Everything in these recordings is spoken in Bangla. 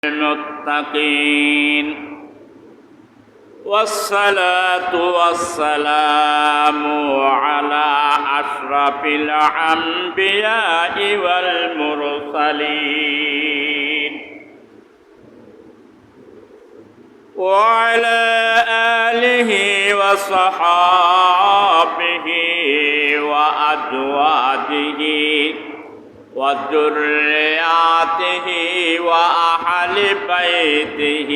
المتقين والصلاة والسلام على أشرف الأنبياء والمرسلين وعلى آله وصحابه وأزواجه وذرياته وأهل بيته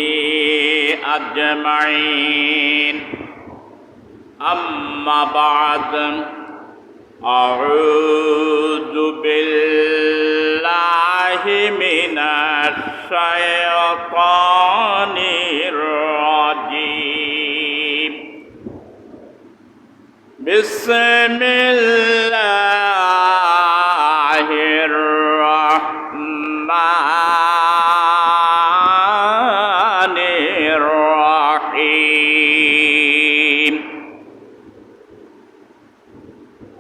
أجمعين أما بعد أعوذ بالله من الشيطان الرجيم بسم الله الرحمن الرحيم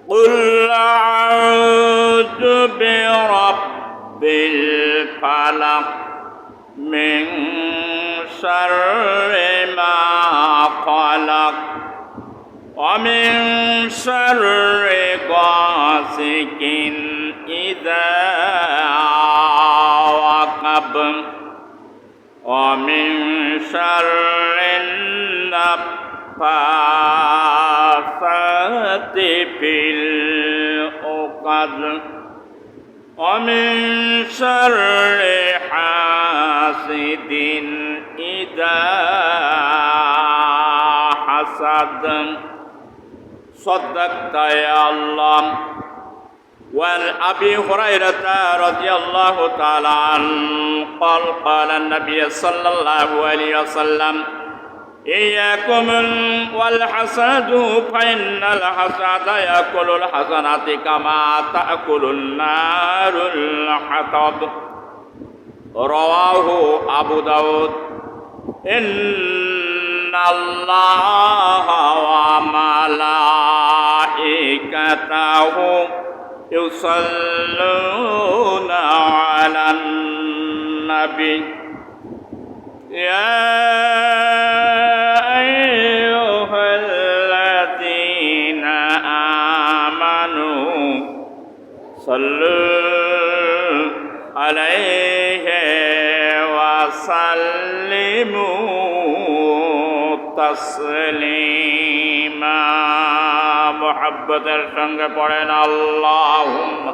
قل أعوذ برب الفلق من شر ما خلق ومن شر غاسق إذا وقب ومن شر النفاثات في العقد ومن شر حاسد إذا حسد صدقت يا الله. وعن أبي هريرة رضي الله تعالى عنه قال قال النبي صلى الله عليه وسلم إياكم والحسد فإن الحسد يأكل الحسنات كما تأكل النار الحطب. رواه أبو داود. إن الله وملائكته يصلون على النبي يا أيها الذين آمنوا صلوا عليه وسلموا تسليما. محبতের সঙ্গে পড়েন আল্লাহুম্মা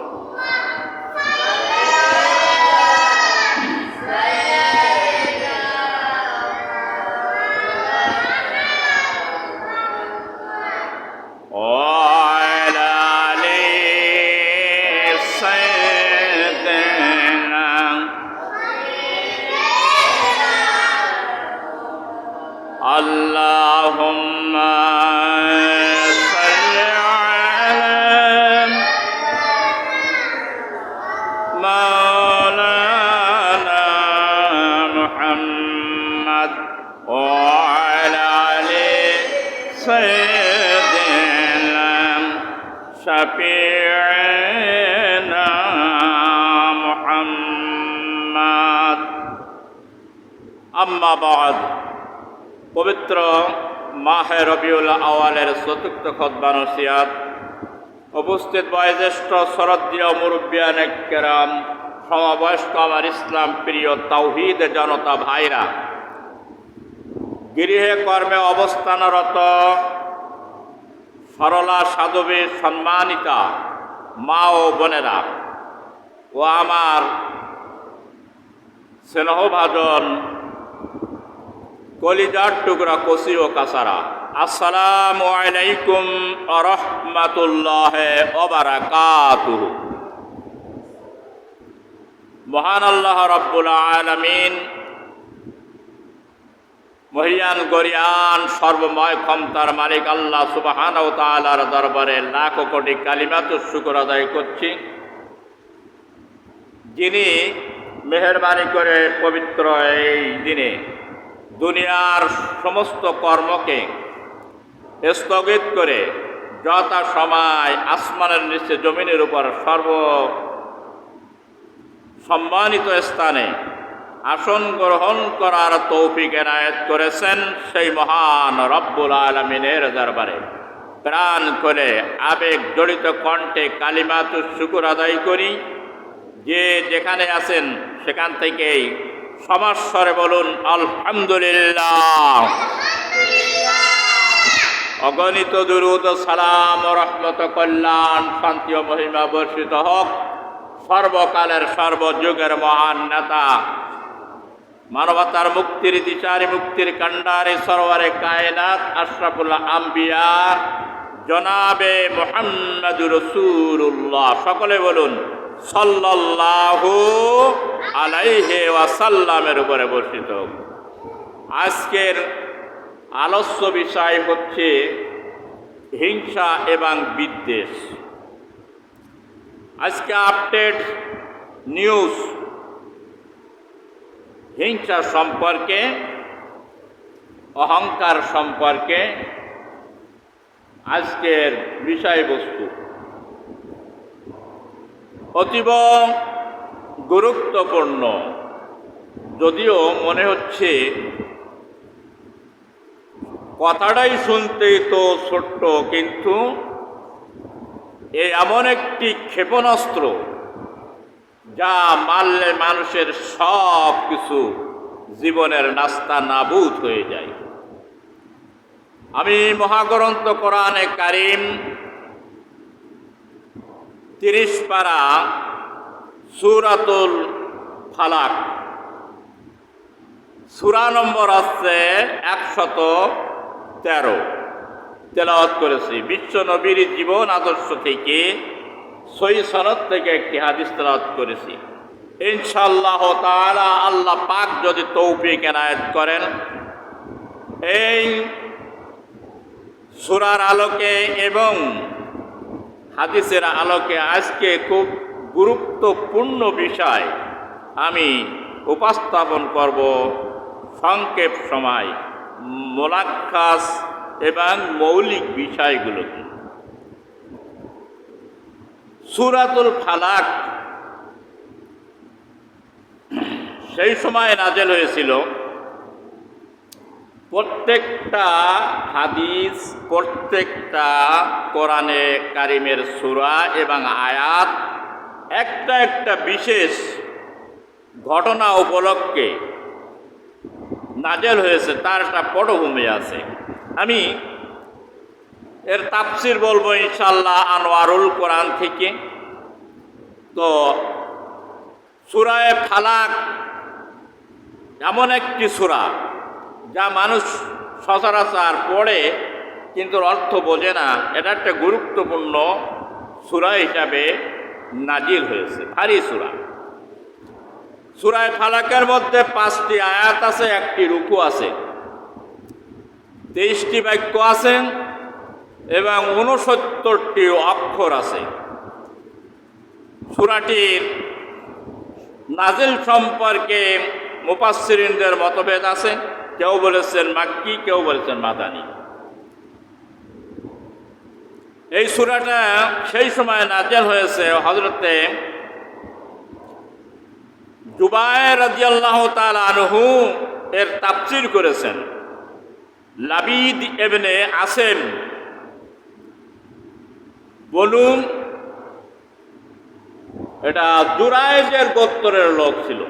شفيعنا محمد. أما بعد পবিত্র মাহে রবিউল আওয়ালের চতুর্থ খুতবা নসিহত। উপস্থিত বয়োজ্যেষ্ঠ শ্রদ্ধেয় মুরব্বিয়ান কেরাম, সমবয়স্ক আমার ইসলাম প্রিয় তাওহীদ জনতা ভাইরা, গৃহে কর্মে অবস্থানরত সরলা সাধবী সম্মানিতা মা ও বোনেরা ও আমার স্নেহভাজন কলিজার টুকরা কচি ও কাসারা, আসসালামু আলাইকুম ওয়া রাহমাতুল্লাহি ওয়া বারাকাতুহু। মহান আল্লাহ রাব্বুল আলামিন মহিয়ান গরিয়ান সর্বময় ক্ষমতার মালিক আল্লাহ সুবহানাহু ওয়া তাআলার দরবারে লাখ কোটি কালিমাতুশ শুকর আদায় করছি, যিনি মেহেরবানি করে পবিত্র এই দিনে দুনিয়ার সমস্ত কর্মকে স্থগিত করে যথা সময় আসমানের নিচে জমিনের উপর সর্ব সম্মানিত স্থানে আসন গ্রহণ করার তৌফিক এনায়েত করেছেন সেই মহান রব্বুল আলামিনের দরবারে প্রাণ করে আবেগ জড়িত কণ্ঠে কালিমাতুশ শুকর আদায় করি। যে যেখানে আছেন সেখান থেকেই সমাস্বরে বলুন আলহামদুলিল্লাহ। অগণিত দুরূদ সালাম ও রহমত কল্যাণ শান্তি ও মহিমা বর্ষিত হোক সর্বকালের সর্বযুগের মহান নেতা, মানবতার মুক্তির দিশারি, মুক্তির কান্ডারি, সরওয়ারে কায়নাত, আশরাফুল আম্বিয়া জনাবে মুহাম্মদুর রাসূলুল্লাহ। সকলে বলুন সাল্লাল্লাহু আলাইহি ওয়াসাল্লামের উপরে বর্ষিত হোক। আজকের আলোচ্য বিষয় হচ্ছে হিংসা এবং বিদ্বেষ। আজকে আপডেট নিউজ হিংসা সম্পর্কে, অহংকার সম্পর্কে আজকের বিষয়বস্তু অতীব গুরুত্বপূর্ণ। যদিও মনে হচ্ছে কথাটাই শুনতেই তো ছোট্ট, কিন্তু এমন একটি ক্ষেপণাস্ত্র যা মারলে মানুষের সব কিছু জীবনের নাস্তা নাবুদ হয়ে যায়। আমি মহাগ্রন্থ কোরআনে কারিম 30 পারা সূরাতুল ফালাক, সূরা নম্বর আছে 113 তেলাওয়াত করেছি। বিশ্ব নবীর জীবন আদর্শ থেকে সহিহ সনদ থেকে একটি হাদিস তেলাওয়াত করেছি। ইনশাআল্লাহ তাআলা আল্লাহ পাক যদি তৌফিক এনায়েত করেন, এই সূরার আলোকে এবং হাদিসের আলোকে আজকে খুব গুরুত্বপূর্ণ বিষয় আমি উপস্থাপন করব সংক্ষেপ সময়, মোলাক্কাস এবং মৌলিক বিষয়গুলোকে। সূরাতুল ফালাক সেই সময় নাযিল হয়েছিল। প্রত্যেকটা হাদিস, প্রত্যেকটা কোরআনে কারিমের সূরা এবং আয়াত একটা একটা বিশেষ ঘটনা উপলক্ষে নাযিল হয়েছে, তার একটা পটভূমি আছে। আমি এর তাফসির বলবো ইনশাআল্লাহ আনোয়ারুল কোরআন থেকে। তো সূরা ফালাক এমন একটি সূরা যা মানুষ সচরাচর পড়ে কিন্তু অর্থ বোঝে না। এটা একটা গুরুত্বপূর্ণ সূরা হিসাবে নাজিল হয়েছে, ভারী সূরা। সূরা ফালাকের মধ্যে 5টি আয়াত আছে, একটি রুকু আছে, 23টি বাক্য আছে এবং 69টি অক্ষর আছে। সূরাটির নাজিল সম্পর্কে মুফাসসিরিনদের মতভেদ আছে। কেউ বলেছেন মাক্কি, কেউ বলেছেন মাদানী। এই সূরাটা সেই সময় নাজিল হয়েছে। হযরতে জুবায়ের রাদিয়াল্লাহু তাআলা আনহু এর তাফসীর করেছেন। লাবিদ ইবনে আসেম বলুন, এটা জুরাইজের গোত্রের লোক ছিল।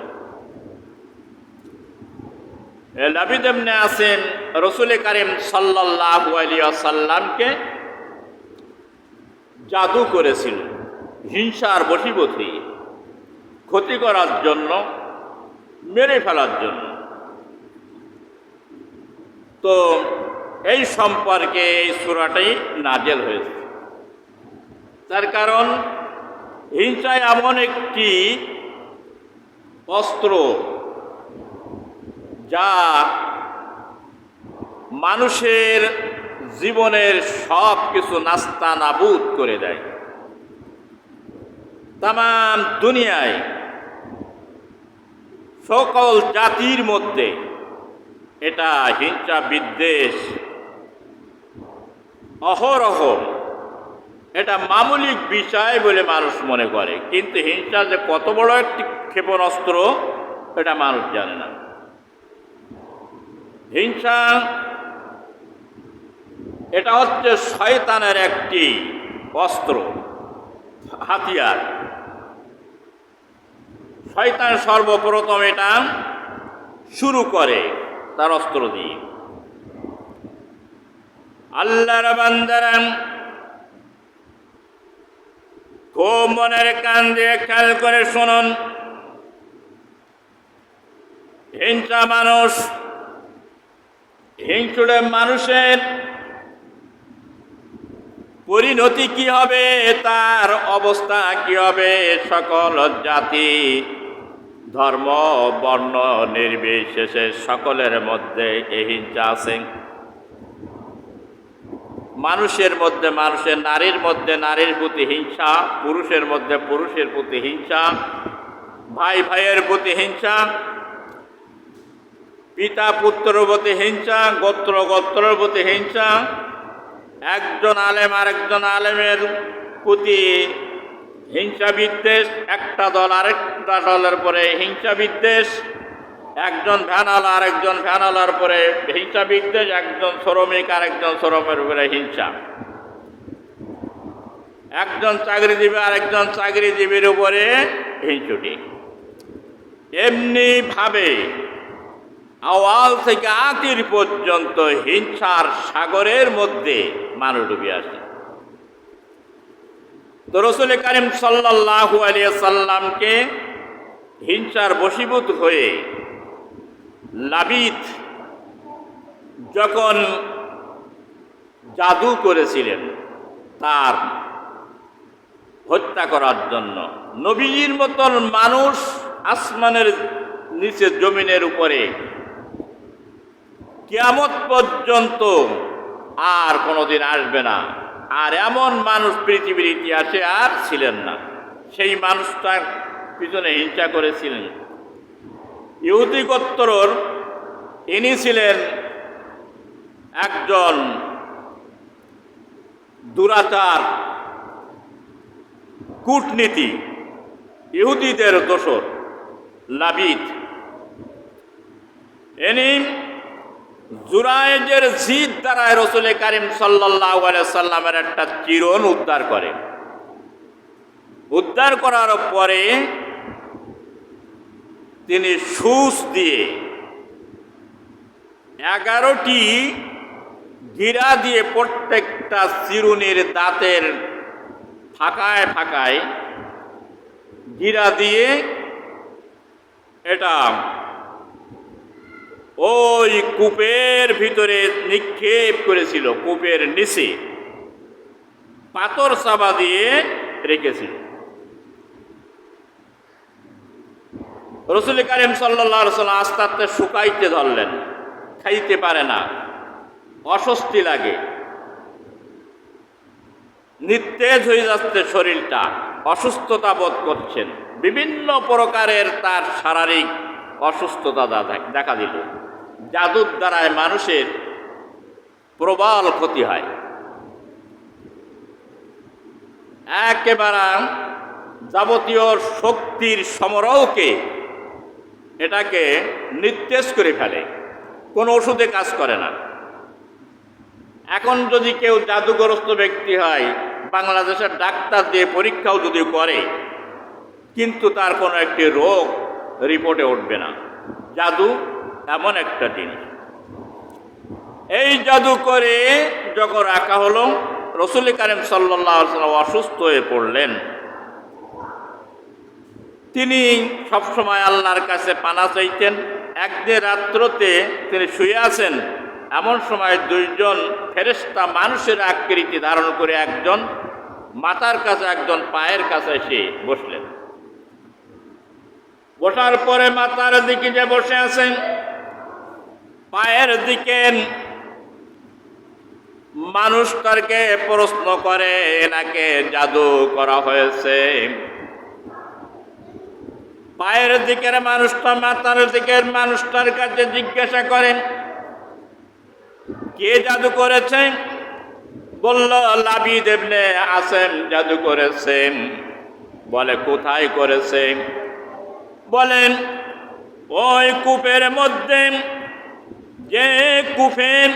লাবিদ ইবনে আসেম রাসূল কারীম সাল্লাল্লাহু আলাইহি ওয়াসাল্লামকে জাদু করেছিল হিংসার বশীভূত, ক্ষতি করার জন্য, মেরে ফেলার জন্য। তো এই সম্পর্কে এই সূরাটাই নাযিল হয়েছে। তার কারণ হিংসা এমন একটি অস্ত্র যা মানুষের জীবনের সব কিছু নাস্তা নাবুদ করে দেয়। তামাম দুনিয়ায় সকল জাতির মধ্যে এটা হিংসা বিদ্বেষ অহরহ, এটা মামুলিক বিষয় বলে মানুষ মনে করে। কিন্তু হিংসা যে কত বড় একটি ক্ষেপণাস্ত্র এটা মানুষ জানে না। হিংসা এটা হচ্ছে শয়তানের একটি অস্ত্র, হাতিয়ার। শয়তান সর্বপ্রথম এটা শুরু করে তার অস্ত্র দিয়ে। আল্লাহর বান্দারা খুব মনের কান দিয়ে খেয়াল করে শুনুন। হিংসা মানুষ, হিংসুটে মানুষের পরিণতি কি হবে, তার অবস্থা কি হবে, সকল জাতি ধর্ম বর্ণ নির্বিশেষে সকলের মধ্যে এই হিংসা আছে। মানুষের মধ্যে মানুষের, নারীর মধ্যে নারীর প্রতি হিংসা, পুরুষের মধ্যে পুরুষের প্রতি হিংসা, ভাই ভাইয়ের প্রতি হিংসা, পিতা পুত্রের প্রতি হিংসা, গোত্র গোত্রের প্রতি হিংসা, একজন আলেম আরেকজন আলেমের প্রতি হিংসা বিদ্বেষ, একটা দল আরেকটা দলের পরে হিংসা বিদ্বেষ, একজন ভ্যানালা আরেকজন ভ্যানালার পরে হিংসা বিদ্বেষ, একজন শ্রমিক আরেকজন শ্রমের উপরে হিংসা, একজন চাকরিজীবী আরেকজন চাকরিজীবীর উপরে হিংসুটি। এমনি ভাবে আওয়াল থেকে আখির পর্যন্ত হিংসার সাগরের মধ্যে মানুষ ডুবে আসে। তো রাসূল কারীম সাল্লাল্লাহু আলাইহি সাল্লামকে হিংসার বশীভূত হয়ে লাবিদ যখন জাদু করেছিলেন তার হত্যা করার জন্য, নবীর মতন মানুষ আসমানের নিচে জমিনের উপরে কিয়ামত পর্যন্ত আর কোনোদিন আসবে না, আর এমন মানুষ পৃথিবীর ইতিহাসে আর ছিলেন না। সেই মানুষটার পিছনে হিংসা করেছিলেন ইহুদি গোত্রর। ইনি ছিলেন একজন দুরাচার কূটনীতি, ইহুদিদের দোসর লাবিদ। ইনি জুরায়েজের জিদ দ্বারা রাসূল কারীম সাল্লাল্লাহু আলাইহি সাল্লামের একটা চিরন উদ্ধার করে। উদ্ধার করার পরে তিনি সুচ দিয়ে 11টি গিরা দিয়ে প্রত্যেকটা চিরুনির দাঁতের ফাঁকায় ফাঁকায় গিরা দিয়ে এটা ওই কূপের ভিতরে নিক্ষেপ করেছিল, কূপের নিচে পাথর চাপা দিয়ে রেখেছিল। রাসূল কারীম সাল্লাল্লাহু আলাইহি ওয়াসাল্লাম আস্তে আস্তে শুকাইতে ধরলেন, খাইতে পারে না, অস্বস্তি লাগে, নিস্তেজ হয়ে যাচ্ছে শরীরটা, অসুস্থতা বোধ করছেন, বিভিন্ন প্রকারের তার শারীরিক অসুস্থতা দেখা দিল। জাদুর দ্বারায় মানুষের প্রবল ক্ষতি হয়, একেবারে যাবতীয় শক্তির সমারোহকে এটাকে নিস্তেজ করে ফেলে, কোনো ওষুধে কাজ করে না। এখন যদি কেউ জাদুগ্রস্ত ব্যক্তি হয়, বাংলাদেশের ডাক্তার দিয়ে পরীক্ষাও যদি করে, কিন্তু তার কোনো একটি রোগ রিপোর্টে উঠবে না। জাদু এমন একটা জিনিস। এই জাদু করে যখন রাখা হলো, রাসূল কারীম সাল্লাল্লাহু আলাইহি ওয়াসাল্লাম অসুস্থ হয়ে পড়লেন। তিনি সবসময় আল্লাহর কাছে পানা চাইতেন। একদিন রাত্রতে তিনি শুয়ে আছেন, এমন সময় দুইজন ফেরেশতা মানুষের আকৃতি ধারণ করে একজন মাথার কাছে একজন পায়ের কাছে এসে বসলেন। বসার পরে মাথার দিকে যে বসে আছেন, পায়ের দিকে মানুষটাকে প্রশ্ন করে, এনাকে জাদু করা হয়েছে। পায়ের দিকের মানুষটা মাথার দিকের মানুষটার কাছে জিজ্ঞাসা করেন, কে জাদু করেছে? বলল, লাবিদ ইবনে আসেম জাদু করেছেন। বলে, কোথায় করেছে? বলেন, ওই কূপের মধ্যে যে কূপের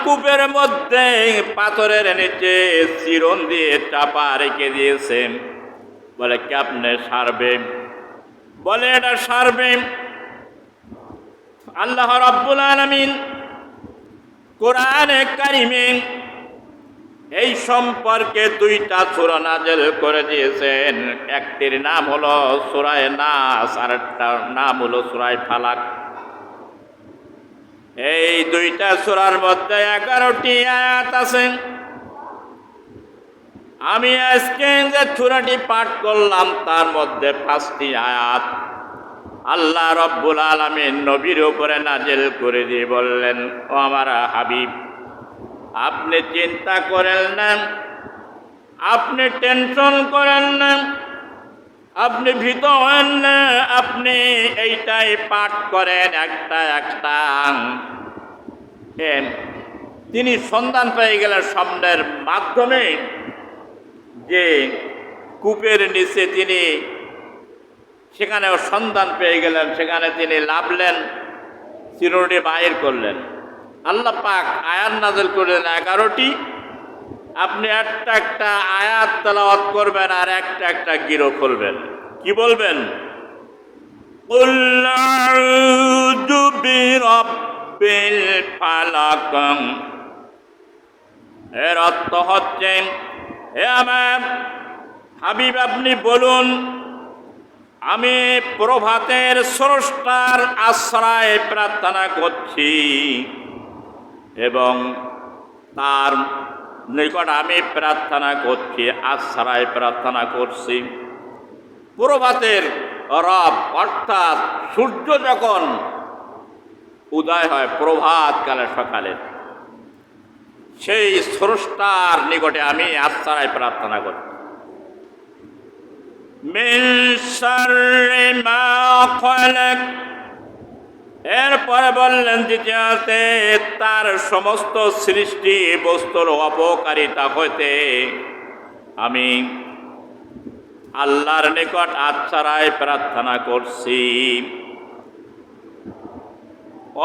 কূপের মধ্যে পাথরের নিচে চিরুন দিয়ে চাপা রেখে দিয়েছে। বলে কেমনে সারবে? বলে এটা সারবে। আল্লাহ রাব্বুল আলামিন কোরআনে কারিমে এই সম্পর্কে 2টা সূরা নাযিল করে দিয়েছেন। একটির নাম হলো সূরা নাস, আর একটার নাম হলো সূরা ফালাক। এই 2টা সূরার মধ্যে 11টি আয়াত আছে। আমি আজকে যে সূরাটি পাঠ করলাম তার মধ্যে 5টি আয়াত আল্লাহ রাব্বুল আলামিন নবীর উপরে নাযিল করে দিয়ে বললেন, ও আমার হাবিব, আপনি চিন্তা করেন না, আপনি টেনশন করেন না, আপনি ভীত হন না, আপনি এইটাই পাঠ করেন একটা একটা। তিনি সন্ধান পেয়ে গেলেন স্বপ্নের মাধ্যমে যে কূপের নিচে তিনি সেখানেও সন্ধান পেয়ে গেলেন, সেখানে তিনি লাভলেন, চিরুনি বাহির করলেন। আল্লাহ পাক আয়াত নাযিল করলেন 11টি। আপনি একটা একটা আয়াত তেলাওয়াত করবেন আর একটা একটা গিরো খুলবেন। কি বলবেন? কুল আউযু বিরাব্বিল ফালাক। এর অর্থ হচ্ছে, হে আমার হাবিব, আপনি বলুন, আমি প্রভাতের স্রষ্টার আশ্রয় প্রার্থনা করছি এবং তার নিকট আমি প্রার্থনা করছি, আশ্রয় প্রার্থনা করছি। প্রভাতের রব অর্থাৎ সূর্য যখন উদয় হয় প্রভাতকালে সকালে, সেই স্রষ্টার নিকটে আমি আশ্রয় প্রার্থনা করছি। মিন শাররি মা খালাক। এরপরে বললেন দ্বিতীয়তে, তার সমস্ত সৃষ্টি বস্তুর অপকারিতা হইতে আমি আল্লাহর নিকট আশ্রয় প্রার্থনা করছি।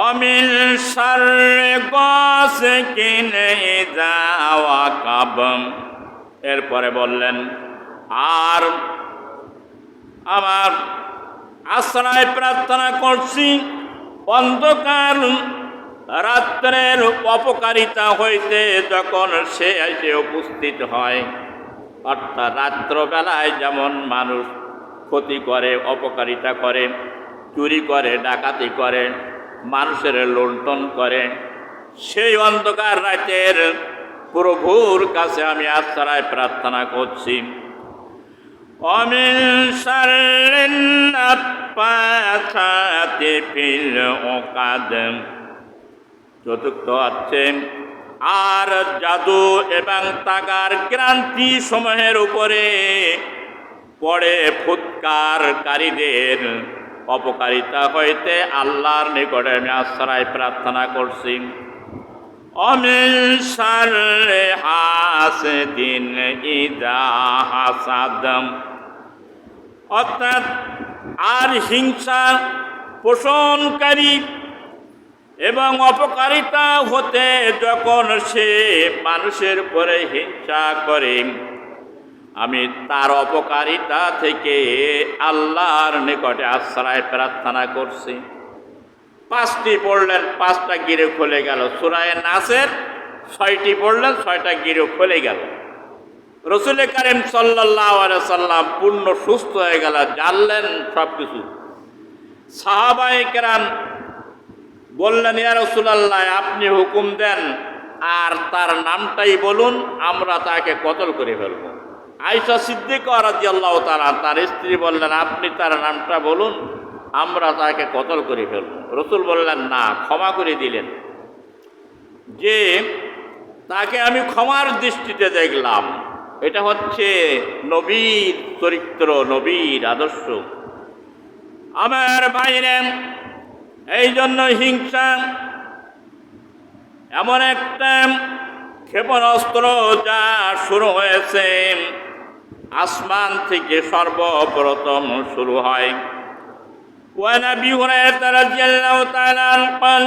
ওমিন শাররি গাসিকিন ইযা ওয়াকাব। এরপরে বললেন, আর আমার আশ্রয় প্রার্থনা করছি অন্ধকার রাত্রের অপকারিতা হইতে যখন সে এসে উপস্থিত হয়। অর্থাৎ রাত্রবেলায় যেমন মানুষ ক্ষতি করে, অপকারিতা করে, চুরি করে, ডাকাতি করে, মানুষের লুণ্ঠন করে, সেই অন্ধকার রাতের প্রভুর কাছে আমি আশ্রয় প্রার্থনা করছি। ওমিন শাররিন নাফাসাতি ফিল উকাদ। চতুর্থ হচ্ছে, আর জাদু এবং তাগার ক্রান্তি সমূহের উপরে পড়ে ফুৎকারকারীদের অপকারিতা হইতে আল্লাহর নিকটে আমি আশ্রয় প্রার্থনা করছি। ওমিন শাররি হাসিদিন ইযা হাসাদ। অর্থাৎ আর হিংসা পোষণকারী এবং অপকারিতা হতে যখন সে মানুষের উপরে হিংসা করে, আমি তার অপকারিতা থেকে আল্লাহর নিকটে আশ্রয় প্রার্থনা করছি। 5টি পড়লেন, 5টা গিরে খুলে গেল। সূরা নাসের 6টি পড়লেন, 6টা গিরে খুলে গেল। রাসূল কারীম সাল্লাল্লাহু আলাইহি সাল্লাম পূর্ণ সুস্থ হয়ে গেল, জানলেন সব কিছু। সাহাবায়ে কেরাম বললেন, ইয়া রাসূলুল্লাহ, আপনি হুকুম দেন আর তার নামটাই বলুন, আমরা তাকে কতল করে ফেলব। আয়েশা সিদ্দিকা রাদিয়াল্লাহু তাআলা তার স্ত্রী বললেন, আপনি তার নামটা বলুন, আমরা তাকে কতল করে ফেলব। রাসূল বললেন, না, ক্ষমা করে দিলেন যে তাকে আমি ক্ষমার দৃষ্টিতে দেখলাম। এটা হচ্ছে নবীর চরিত্র, নবীর আদর্শ। আমার ভাইরা, এই জন্য হিংসা এমন একটা ক্ষেপণাস্ত্র যা শুরু হয়েছে আসমান থেকে, সর্বপ্রথম শুরু হয় وعن أبي هريرة رضي الله تعالى عنه قال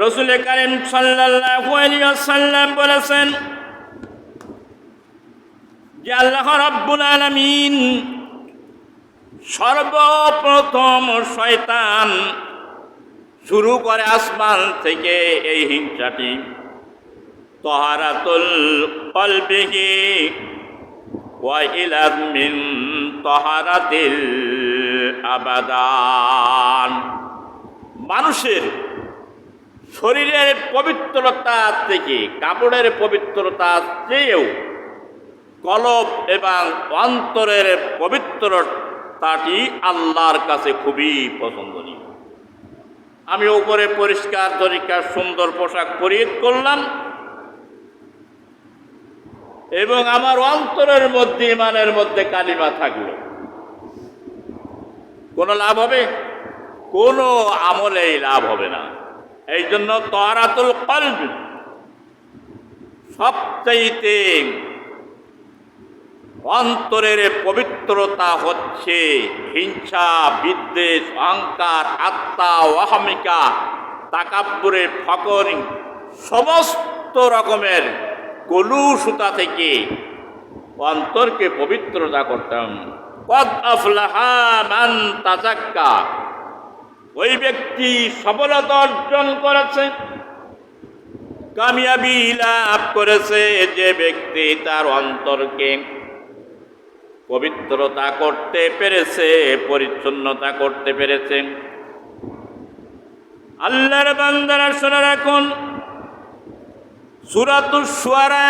রাসূল কারীম সাল্লাল্লাহু আলাইহি ওয়াসাল্লাম বলেছেন যে আল্লাহ রাব্বুল আলামিন সর্বপ্রথম শয়তান শুরু করে আসমান থেকে এই হিংসাটি তাহারাতুল কলবিহি ওয়া ইলা মিন তাহারাতিল আবাদান। মানুষের শরীরের পবিত্রতা থেকে, কাপড়ের পবিত্রতা চেয়েও কলব এবং অন্তরের পবিত্রতাটি আল্লাহর কাছে খুবই পছন্দনীয়। আমি উপরে পরিষ্কার তরিকার সুন্দর পোশাক পরিহিত করলাম এবং আমার অন্তরের মধ্যে, ইমানের মধ্যে কালিমা থাকলো, কোনো লাভ হবে? কোনো আমলেই লাভ হবে না। এই জন্য তাহারাতুল কলব সবচাইতে অন্তরের পবিত্রতা হচ্ছে হিংসা, বিদ্বেষ, অহংকার, আত্মা, অহমিকা, তাকাব্বুরে, ফকরি, সমস্ত রকমের কলুষতা থেকে অন্তরকে পবিত্রতা করতাম। কদ আফলাহা মান তাযাক্কা, ওই ব্যক্তি সফলতা অর্জন করেছে, কামিয়াবি লাভ করেছে যে ব্যক্তি তার অন্তরকে পবিত্রতা করতে পেরেছে, পরিচ্ছন্নতা করতে পেরেছে। আল্লাহর বান্দারা শুনে রাখুন, সূরাতুশ শুআরা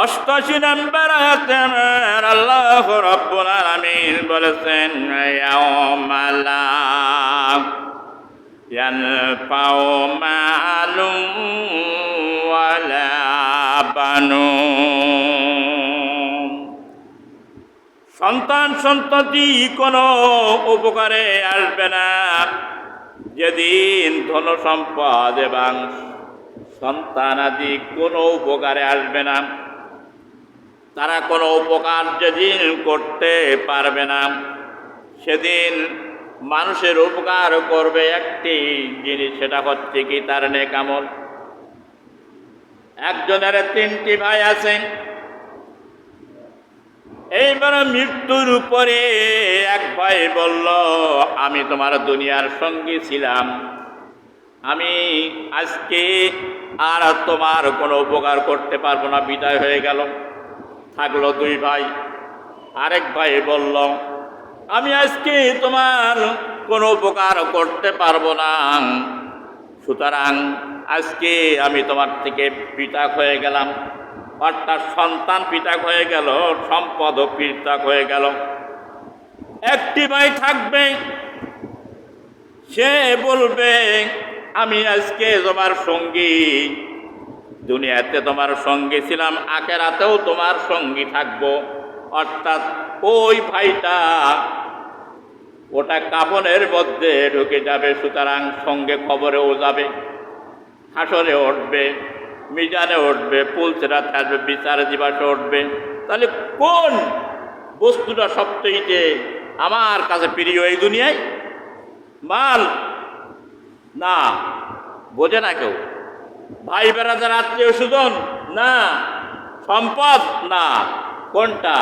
88 নম্বর আয়াতে আল্লাহ রাব্বুল আলামিন বলেছেন ইয়াউমা লা ইয়ানফাউ মালুন ওয়ালা বানুন, সন্তান সন্ততি কোনো উপকারে আসবে না যেদিন ধন সম্পদ এবং সন্তানাদি কোনো উপকারে আসবে না। তারা কোনো উপকার যেদিন করতে পারবে না, সেদিন মানুষের উপকার করবে একটি জিনিস, সেটা হচ্ছে কি তার নেক আমল। একজনের 3টি ভাই আছেন। এইবার মৃত্যুর উপরে এক ভাই বলল, আমি তোমার দুনিয়ার সঙ্গী ছিলাম, আমি আজকে আর তোমার কোনো উপকার করতে পারবো না, বিদায় হয়ে গেল। থাকলো 2 ভাই। আরেক ভাই বলল, আমি আজকে তোমার কোনো উপকার করতে পারবো না, সুতরাং আজকে আমি তোমার থেকে পৃথক হয়ে গেলাম। অর্থাৎ সন্তান পৃথক হয়ে গেল, সম্পদও পৃথক হয়ে গেল। একটি ভাই থাকবে, সে বলবে, আমি আজকে তোমার সঙ্গী, দুনিয়াতে তোমার সঙ্গী ছিলাম, আখিরাতেও তোমার সঙ্গী থাকবো। অর্থাৎ ওই ভাইটা ওটা কাফনের মধ্যে ঢুকে যাবে, সুতরাং সঙ্গে কবরেও যাবে, হাসরে উঠবে, মিজানে উঠবে, পুলসিরাত আসবে, বিচার দিবসে উঠবে। তাহলে কোন বস্তুটা সবচেয়ে আমার কাছে প্রিয় এই দুনিয়ায়? মাল না, বোঝে না কেউ। ভাই বেড়াদার, আত্মীয় স্বজন না, সম্পদ না, কোনটা?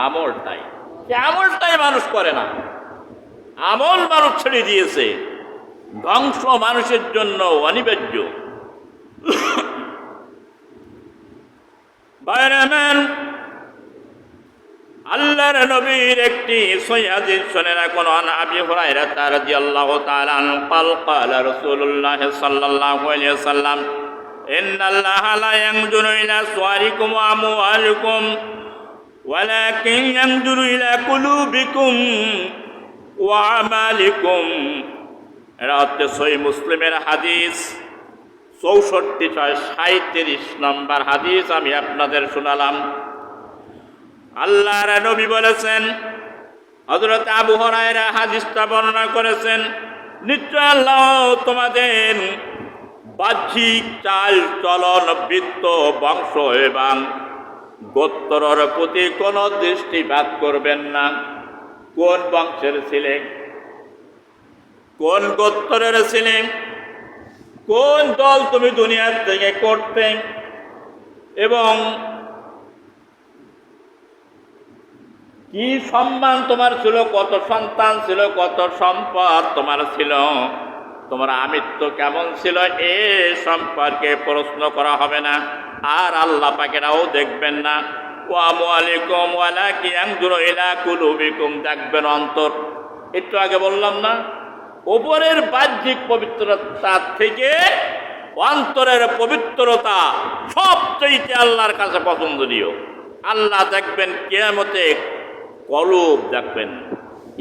আমলটাই। সে আমলটাই মানুষ করে না, আমল মানুষ ছেড়ে দিয়েছে। ধ্বংস মানুষের জন্য অনিবার্য। বাইরামান, আল্লাহর নবীর একটি সহিহ হাদিস শুনে রাখুন। আন আবি হুরায়রা রাদিয়াল্লাহু তাআলা আনহু قال قال رسول الله صلى الله عليه وسلم إن الله لا ينظر إلى صوركم وأموالكم ولكن ينظر إلى قلوبكم وأعمالكم। এটা হচ্ছে সহিহ মুসলিমের হাদিস 6437 নম্বর হাদিস আমি আপনাদের শোনালাম। আল্লাহর নবী বলেছেন, হযরত আবু হুরায়রা হাদিসটা বর্ণনা করেছেন, নিশ্চয় আল্লাহ তোমাদের বাহ্যিক চাল চলন, বৃত্ত, বংশ এবং গোত্রের প্রতি কোনো দৃষ্টিপাত করবেন না। কোন বংশের ছিলে, কোন গোত্রের ছিলে, কোন দল তুমি দুনিয়ার থেকে করতে, এবং কি সম্মান তোমার ছিল, কত সন্তান ছিল, কত সম্পদ তোমার ছিল, তোমার আমৃত্য কেমন ছিল, এ সম্পর্কে প্রশ্ন করা হবে না। আর আল্লাহ পাকেরাও দেখবেন না। ওয়ালাইকুম ওয়ালাকি ইয়ানজুরু ইলা কুলুবিকুম, দেখবেন অন্তর। একটু আগে বললাম না, উপরের বাহ্যিক পবিত্রতা থেকে অন্তরের পবিত্রতা সবচেয়ে আল্লাহর কাছে পছন্দনীয়। আল্লাহ দেখবেন কিয়ামতে কলব দেখবেন,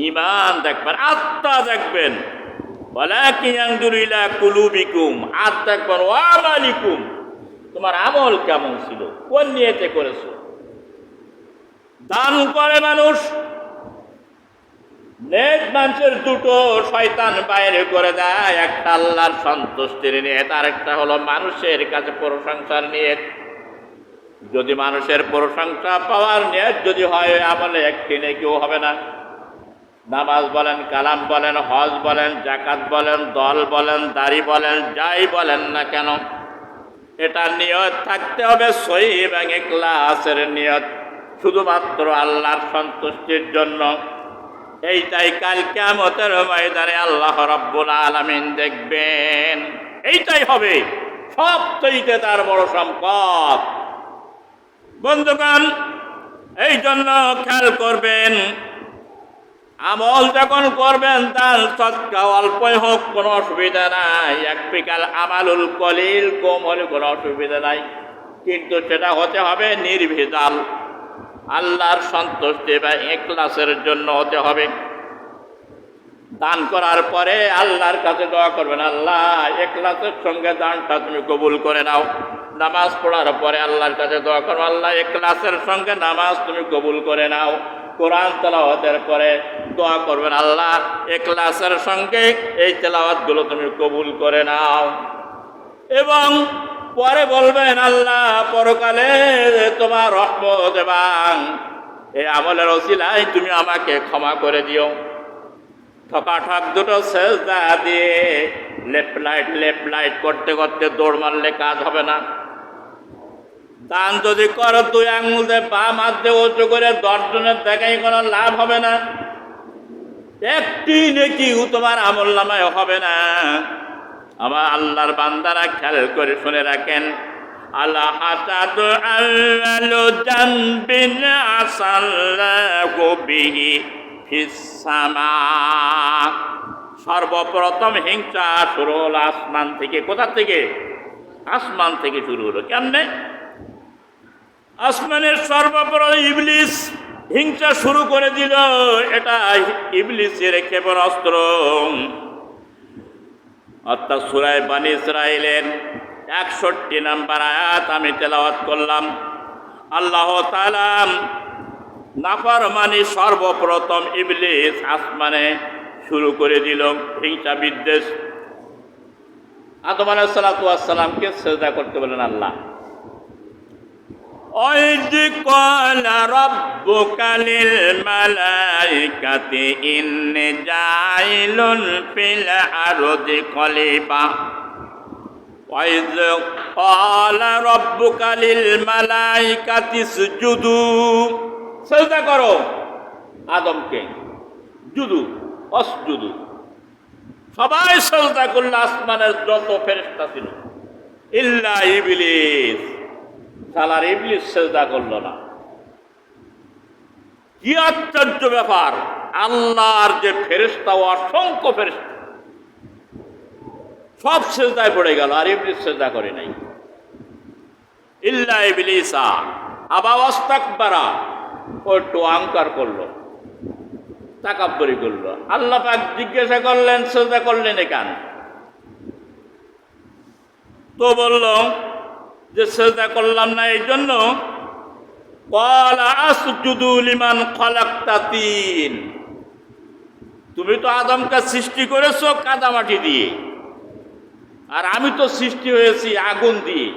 ঈমান দেখবেন, আত্মা দেখবেন। ওয়ালাকি ইয়ানজুরু ইলা কুলুবিকুম, আর দেখবেন ওয়ামালিকুম, তোমার আমল কেমন ছিল, কোন নিয়তে করেছো। দান করে মানুষ, নেক মানুষের দুটো শয়তান বাইরে করে দেয়, একটা আল্লাহর সন্তুষ্টির নিয়ত, আর একটা হলো মানুষের কাছে প্রশংসার নিয়ত। যদি মানুষের প্রশংসা পাওয়ার নিয়ত যদি হয়, আমলে একটি নেকিও হবে না। নামাজ বলেন, কালাম বলেন, হজ বলেন, যাকাত বলেন, দল বলেন, দাড়ি বলেন, যাই বলেন না কেন, এটা নিয়ত থাকতে হবে সহিহ এবং ইখলাসের নিয়ত, শুধুমাত্র আল্লাহর সন্তুষ্টির জন্য। এইটাই কাল কিয়ামতের ময়দানে আল্লাহ রাব্বুল আলামিন দেখবেন। এইটাই হবে সবচেয়ে তার বড় সম্পদ। বন্ধুগণ, এই জন্য খেয়াল করবেন, আমল যখন করবেন তার সৎকা অল্পই হোক কোনো অসুবিধা নাই, এক বিকাল আমালুল কলিল কম হলে কোনো অসুবিধা নাই, কিন্তু সেটা হতে হবে নির্ভেজাল, আল্লাহর সন্তুষ্টি বা ইখলাসের জন্য হতে হবে। দান করার পরে আল্লাহর কাছে দোয়া করবেন, আল্লাহ ইখলাসের সঙ্গে দানটা তুমি কবুল করে নাও। নামাজ পড়ার পরে আল্লাহর কাছে দোয়া করো, আল্লাহ ইখলাসের সঙ্গে নামাজ তুমি কবুল করে নাও। কোরআন তেলাওয়াতের পরে দোয়া করবেন, আল্লাহ ইখলাসের সঙ্গে এই তেলাওয়াতগুলো তুমি কবুল করে নাও। এবং পরে বলবেন, আল্লাহ পরকালে তোমার রহমত এবং এই আমলের ওসিলায় তুমি আমাকে ক্ষমা করে দিও। ঠকাঠক দুটো সেজদা দিয়ে লেফট লাইট করতে করতে দৌড় মারলে কাজ হবে না। দান যদি করো 2 আঙুল দিয়ে বাম হাত দিয়ে উঁচু করে 10 জনের দেখাই কোনো লাভ হবে না, একটি নেকিও তোমার আমল নামায় হবে না। আমার আল্লাহর বান্দারা খেয়াল করে শুনে রাখেন, আল্লাহ হাসাদু আল্লাহু জানবিন আসাল্লাহু বিহি ফিস সামা। সর্বপ্রথম হিংসা শুরু হলো আসমান থেকে। কোথা থেকে? আসমান থেকে শুরু হলো। কেমনে? আসমানের সর্বপ্রথম ইবলিস হিংসা শুরু করে দিল। এটা ইবলিসের ক্ষেপণাস্ত্র। অর্থাৎ সূরা বনী ইসরাঈলের 61 নম্বর আয়াত আমি তেলাওয়াত করলাম। আল্লাহ তাআলা নাফরমানি সর্বপ্রথম ইবলিস আসমানে শুরু করে দিল হিংসা বিদ্বেষ। আদম আলাইহিস সালাতু ওয়াস সালামকে সিজদা করতে বলেন আল্লাহ। وَإِذْ قَالَ رَبُّكَ لِلْمَلَائِكَةِ إِنِّي جَاعِلٌ فِي الْأَرْضِ خَلِيفَةً وَإِذْ قَالَ رَبُّكَ لِلْمَلَائِكَةِ اسْجُدُوا, সিজদা করো আদমকে। জুদু অসজুদু, সবাই সিজদা করল, আসমানের যত ফেরেশতা ছিল, ইল্লা ইবলিস। সালার ইবলিস সিজদা করল না। কি আশ্চর্য ব্যাপার! আল্লাহর যে ফেরেশতা, অসংখ্য ফেরেশতা, সব সিজদায় পড়ে গেল, আর ইবলিস সিজদা করে নাই। ইল্লা ইবলিসা আবা ওয়াস্তাকবারা, ও একটু অহংকার করলো, তাকাব্বুরি করলো। আল্লাহ পাক জিজ্ঞাসা করলেন, সিজদা করলেন কেন? তো বলল যে সিজদা করলাম না এই জন্য। ক্বালা আসজুদু লিমান খালাকতা তিন, তুমি তো আদমকে সৃষ্টি করেছো কাদামাটি দিয়ে, আর আমি তো সৃষ্টি হয়েছি আগুন দিয়ে।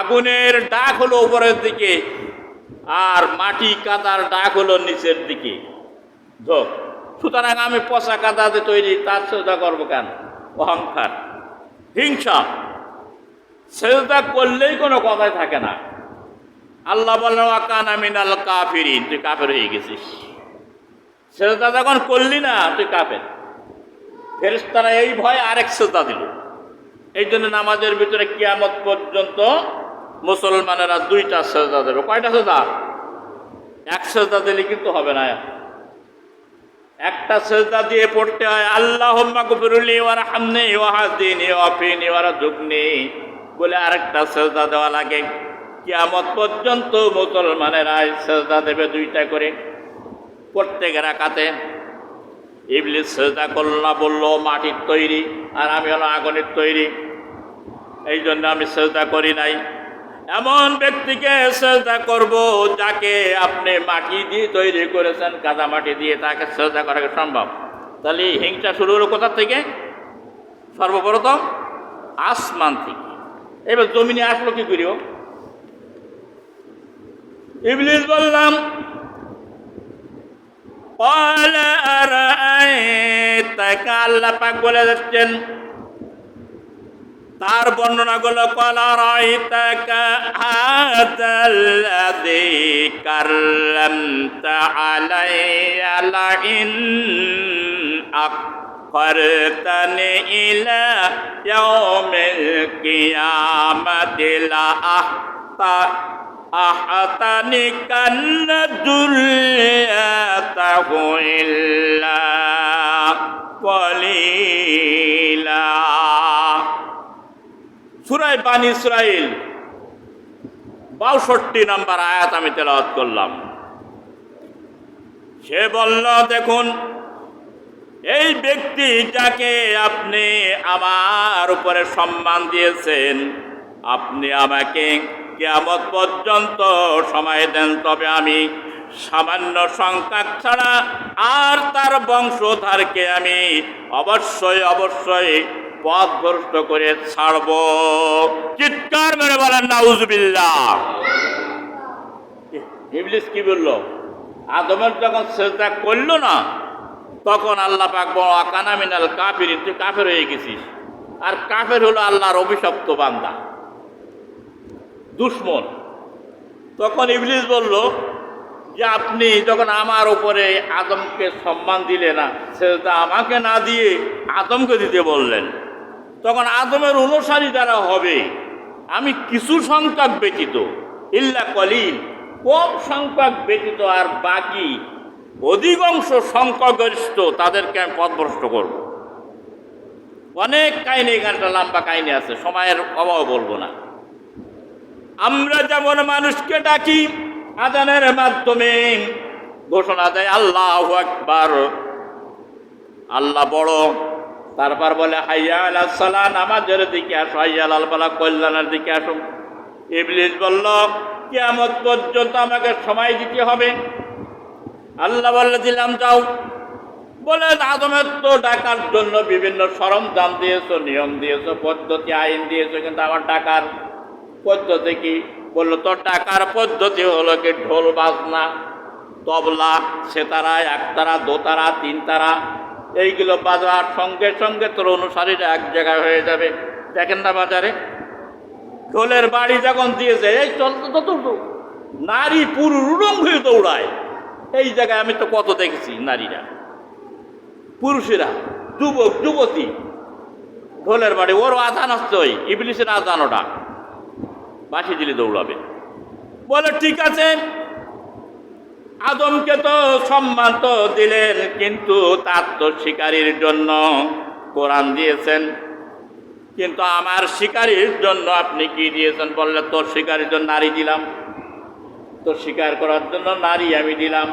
আগুনের ডাক হলো উপরের দিকে, আর মাটি কাদার ডাক হলো নিচের দিকে। ঝোঁক। সুতরাং আমি পচা কাদাতে তৈরি, তার সেজদা করবো কেন? অহংকার, হিংসা। সেজদা করলেই কোনো কথাই থাকে না। আল্লাহ বললেন ওয়াকানা মিনাল কাফিরিন, তুই কাফের হয়ে গেছিস। সেজদা যখন করলি না, তুই কাফের। ফেরেশতারা এই ভয় আরেক সেজদা দিল। এই জন্য নামাজের ভিতরে কিয়ামত পর্যন্ত মুসলমানেরা দুইটা সেজদা দেবে। কয়টা সেজদা? এক সেজদা দিলে কিন্তু হবে না। একটা সেজদা দিয়ে পড়তে হয় আল্লাহুম্মা গফিরলি ওয়ারহামনি ওয়াহদিনি ওয়াফিনি ওয়ারযুকনি বলে আরেকটা সেজদা দেওয়া লাগে। কিয়ামত পর্যন্ত মুসলমানেরা সেজদা দেবে দুইটা করে প্রত্যেক রাকাতে। ইবলিস সেজদা করল না, বললো মাটির তৈরি আর আমি হলো আগুনের তৈরি, এই জন্য আমি সেজদা করি নাই। এমন ব্যক্তিকে সেজদা করব যাকে আপনি মাটি দিয়ে তৈরি করেছেন, কাদা মাটি দিয়ে, তাকে সেজদা করা সম্ভব? তাহলে হিংসা শুরু হলো কোথা থেকে? সর্বপ্রথম আসমান থেকে। এবার জমিনে আসলো কি করিও? ইবলিস বললাম আল্লাহ পাক বলে যাচ্ছেন, তার বর্ণনাগুলো ক্বালা রাআইতাকা হাযাল্লাযী কাররামতা আলাইয়া লাইন আখখারতানি ইলা ইয়াউমিল কিয়ামাতি লা আহতানি কান্না দুররিয়াতাহু ইল্লা কলিলা। সূরা বানী ইসরাঈল ৬২ নম্বর আয়াত আমি তেলাওয়াত করলাম। সে বলল, দেখুন এই ব্যক্তি যাকে আপনি আমার উপরে সম্মান দিয়েছেন, আপনি আমাকে কিয়ামত পর্যন্ত সময় দেন, তবে আমি সামান্য সংখ্যা ছাড়া আর তার বংশধারকে আমি অবশ্যই অবশ্যই পথভ্রষ্ট করে ছাড়ব। চিৎকার মেরে বলেন নাউজুবিল্লাহ। ইবলিস কি বলল? আদমের যখন সেজদা করল না, তখন আল্লাহ পাক ওয়াকানা মিনাল কাফিরিন, তুই কাফের হয়ে গেছিস। আর কাফের হলো আল্লাহর অভিশপ্ত বান্দা, দুশমন। তখন ইবলিস বলল যে আপনি যখন আমার উপরে আদমকে সম্মান দিলে না, সেটা আমাকে না দিয়ে আদমকে দিতে বললেন, তখন আদমের অনুসারী যারা হবে আমি কিছু সংখ্যক ব্যতীত, ইল্লা কলিল, কম সংখ্যক ব্যতীত, আর বাকি অধিকাংশ সংখ্যাগরিষ্ঠ তাদেরকে আমি পথভ্রষ্ট করব। অনেক কাহিনী, এখানটা লম্বা কাহিনী আছে, সময়ের অভাব বলবো না। আমরা যেমন মানুষকে ডাকি আযানের মাধ্যমে, ঘোষণা দেয় আল্লাহু আকবার, আল্লাহ বড়, তারপর বলে হাইয়া আলাস সালাহ, নামাজের দিকে আসো, হাইয়া আলাল ফালাহ, কল্যাণের দিকে আসো। ইবলিস বলল কিয়ামত পর্যন্ত আমাকে সময় দিতে হবে। আল্লাহ বলে দিলাম যাও। বলে আদমের তো ডাকার জন্য বিভিন্ন সরঞ্জাম দিয়েছো, নিয়ম দিয়েছো, পদ্ধতি আইন দিয়েছো, কিন্তু আমার ডাকার পদ্ধতি কি? বললো তোর ডাকার পদ্ধতি হলো কি ঢোল বাজনা, তবলা, সেতারা, একতারা, দোতারা, তিনতারা, এইগুলো বাজার সঙ্গে সঙ্গে তোর অনুসারীরা এক জায়গায় হয়ে যাবে। দেখেন না বাজারে ঢোলের বাড়ি যখন দিয়েছে, এই চলতে তো নারী পুরুষ উড়ং হয়ে দৌড়ায়। এই জায়গায় আমি তো কত দেখেছি, নারীরা, পুরুষেরা, যুবক যুবতী, ঢোলের বাড়ি, ওর আজান আসছে, ওই ইবলিসের আজান, ওটা বাঁশি দিলে দৌড়াবে। বলে ঠিক আছে, আদমকে তো সম্মান তো দিলেন, কিন্তু তার তো শিকারীর জন্য কোরআন দিয়েছেন, কিন্তু আমার শিকারীর জন্য আপনি কি দিয়েছেন? বললে তোর শিকারীর জন্য নারী দিলাম, তোর শিকার করার জন্য নারী আমি দিলাম।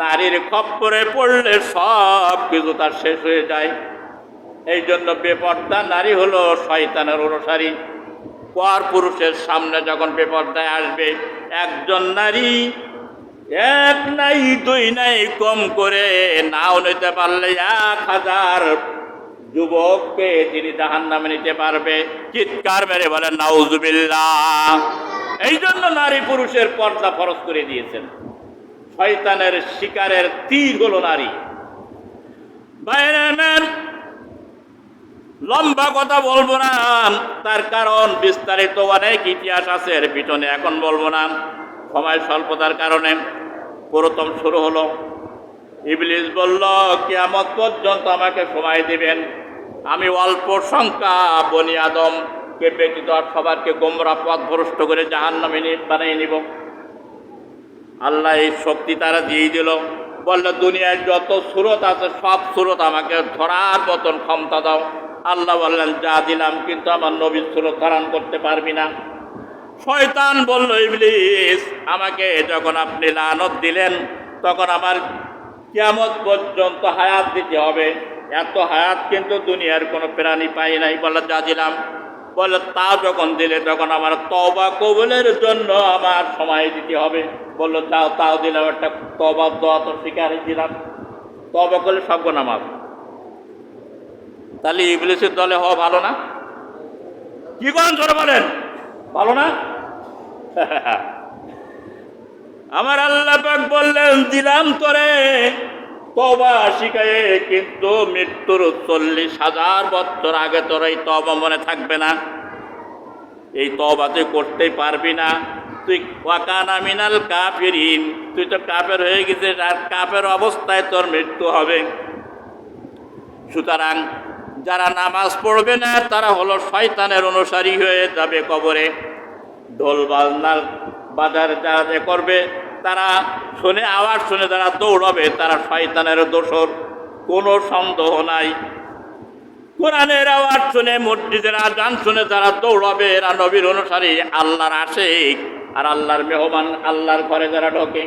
নারীর খপ্পরে পড়লে সব কিছু তার শেষ হয়ে যায়। এই জন্য বেপর্দা নারী হলো শয়তানের অনুসারী। পর পুরুষের সামনে যখন বেপর্দায় আসবে, একজন নারী এক নাই দুই নাই কম করে নাও নিতে পারলে 1000 যুবককে তিনি জাহান্নামে নিতে পারবে। চিৎকার মেরে বলেন নাউজুবিল্লাহ। এই জন্য নারী পুরুষের পর্দা ফরজ করে দিয়েছেন। শয়তানের শিকারের তীর হলো নারী। বাইরের লম্বা কথা বলবো না, তার কারণ বিস্তারিত অনেক ইতিহাস আছে এর পিছনে, এখন বলবো না সময় স্বল্পতার কারণে। প্রথম শুরু হলো, ইবলিস বলল কিয়ামত পর্যন্ত আমাকে সময় দিবেন, আমি অল্প সংখ্যা বনি আদমকে ব্যতীত সবারকে গোমরা পথভ্রষ্ট করে জাহান্নামে বানিয়ে নিব। আল্লাহ এই শক্তি তারা দিয়ে দিল, বলল দুনিয়ার যত সুরত আছে সব সুরত আমাকে ধরার মতন ক্ষমতা দাও। আল্লাহ বললেন যা দিলাম, কিন্তু আমার নবীর সুরত ধারণ করতে পারবি না। শয়তান বলল ইবলিস আমাকে যখন আপনি লানত দিলেন তখন আমার কিয়ামত পর্যন্ত হায়াত দিতে হবে, এত হায়াত কিন্তু দুনিয়ার কোনো প্রাণী পাই নাই। বলল যা দিলাম। বলে তা যখন দিলে তখন আমার তওবা কবুলের জন্য আমার সময় দিতে হবে। বললো যাও, তাও দিলাম, একটা তওবা দোয়া তো শিকারে দিলাম, তওবা করলে সব গুনাহ মাফ। তাহলে ইবলিসের দলে হওয়া ভালো না? কি করেন ধরে বলেন, ভালো না? আমার আল্লাহ পাক বললেন দিলাম তোরে তওবা শিখায়ে, কিন্তু মৃত্যুর 40,000 বছর আগে তোর এই তওবা মনে থাকবে না, এই তওবা তুই করতেই পারবি না। তুই ওয়াকানা মিনাল কাফিরিন, তুই তো কাফের হয়ে গেছিস, আর কাফের অবস্থায় তোর মৃত্যু হবে। সুতরাং যারা নামাজ পড়বে না তারা হলো শয়তানের অনুসারী হয়ে যাবে কবরে। ঢোল বাজনার বাজার যারা যে করবে, তারা শুনে আওয়াজ শুনে যারা দৌড়াবে তারা শয়তানের দোসর, কোনো সন্দেহ নাই। কোরআনের আওয়াজ শুনে, মসজিদের আজান শুনে যারা দৌড়াবে এরা নবীর অনুসারী, আল্লাহর আশিক আর আল্লাহর মেহমান। আল্লাহর ঘরে যারা ঢোকে,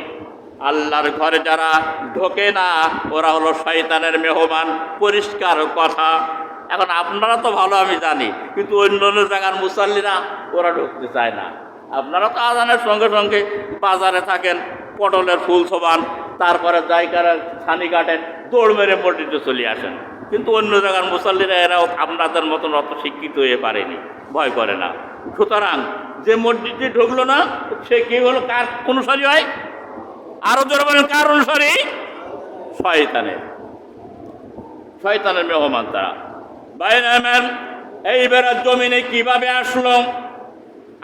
আল্লাহর ঘরে যারা ঢোকে না ওরা হলো শয়তানের মেহমান, পরিষ্কার কথা। এখন আপনারা তো ভালো আমি জানি, কিন্তু অন্য অন্য জায়গার মুসাল্লিরা ওরা ঢুকতে চায় না। আপনারা তো আজানের সঙ্গে সঙ্গে বাজারে থাকেন, পটলের ফুল ছোবান, তারপরে জায়গার ছানি কাটেন, দৌড় মেরে মসজিদে চলে আসেন। কিন্তু অন্য জায়গার মুসাল্লিরা এরাও আপনাদের মতন অত শিক্ষিত হয়ে পারেনি, ভয় করে না। সুতরাং যে মসজিদে ঢুকলো না সে কি হলো, কার অনুসারী হয়? আরো জোরে বলেন, কার অনুসারী? শয়তানের, শয়তানের মেহমান তারা। বাইরে এইবার জমিনে কিভাবে আসলো?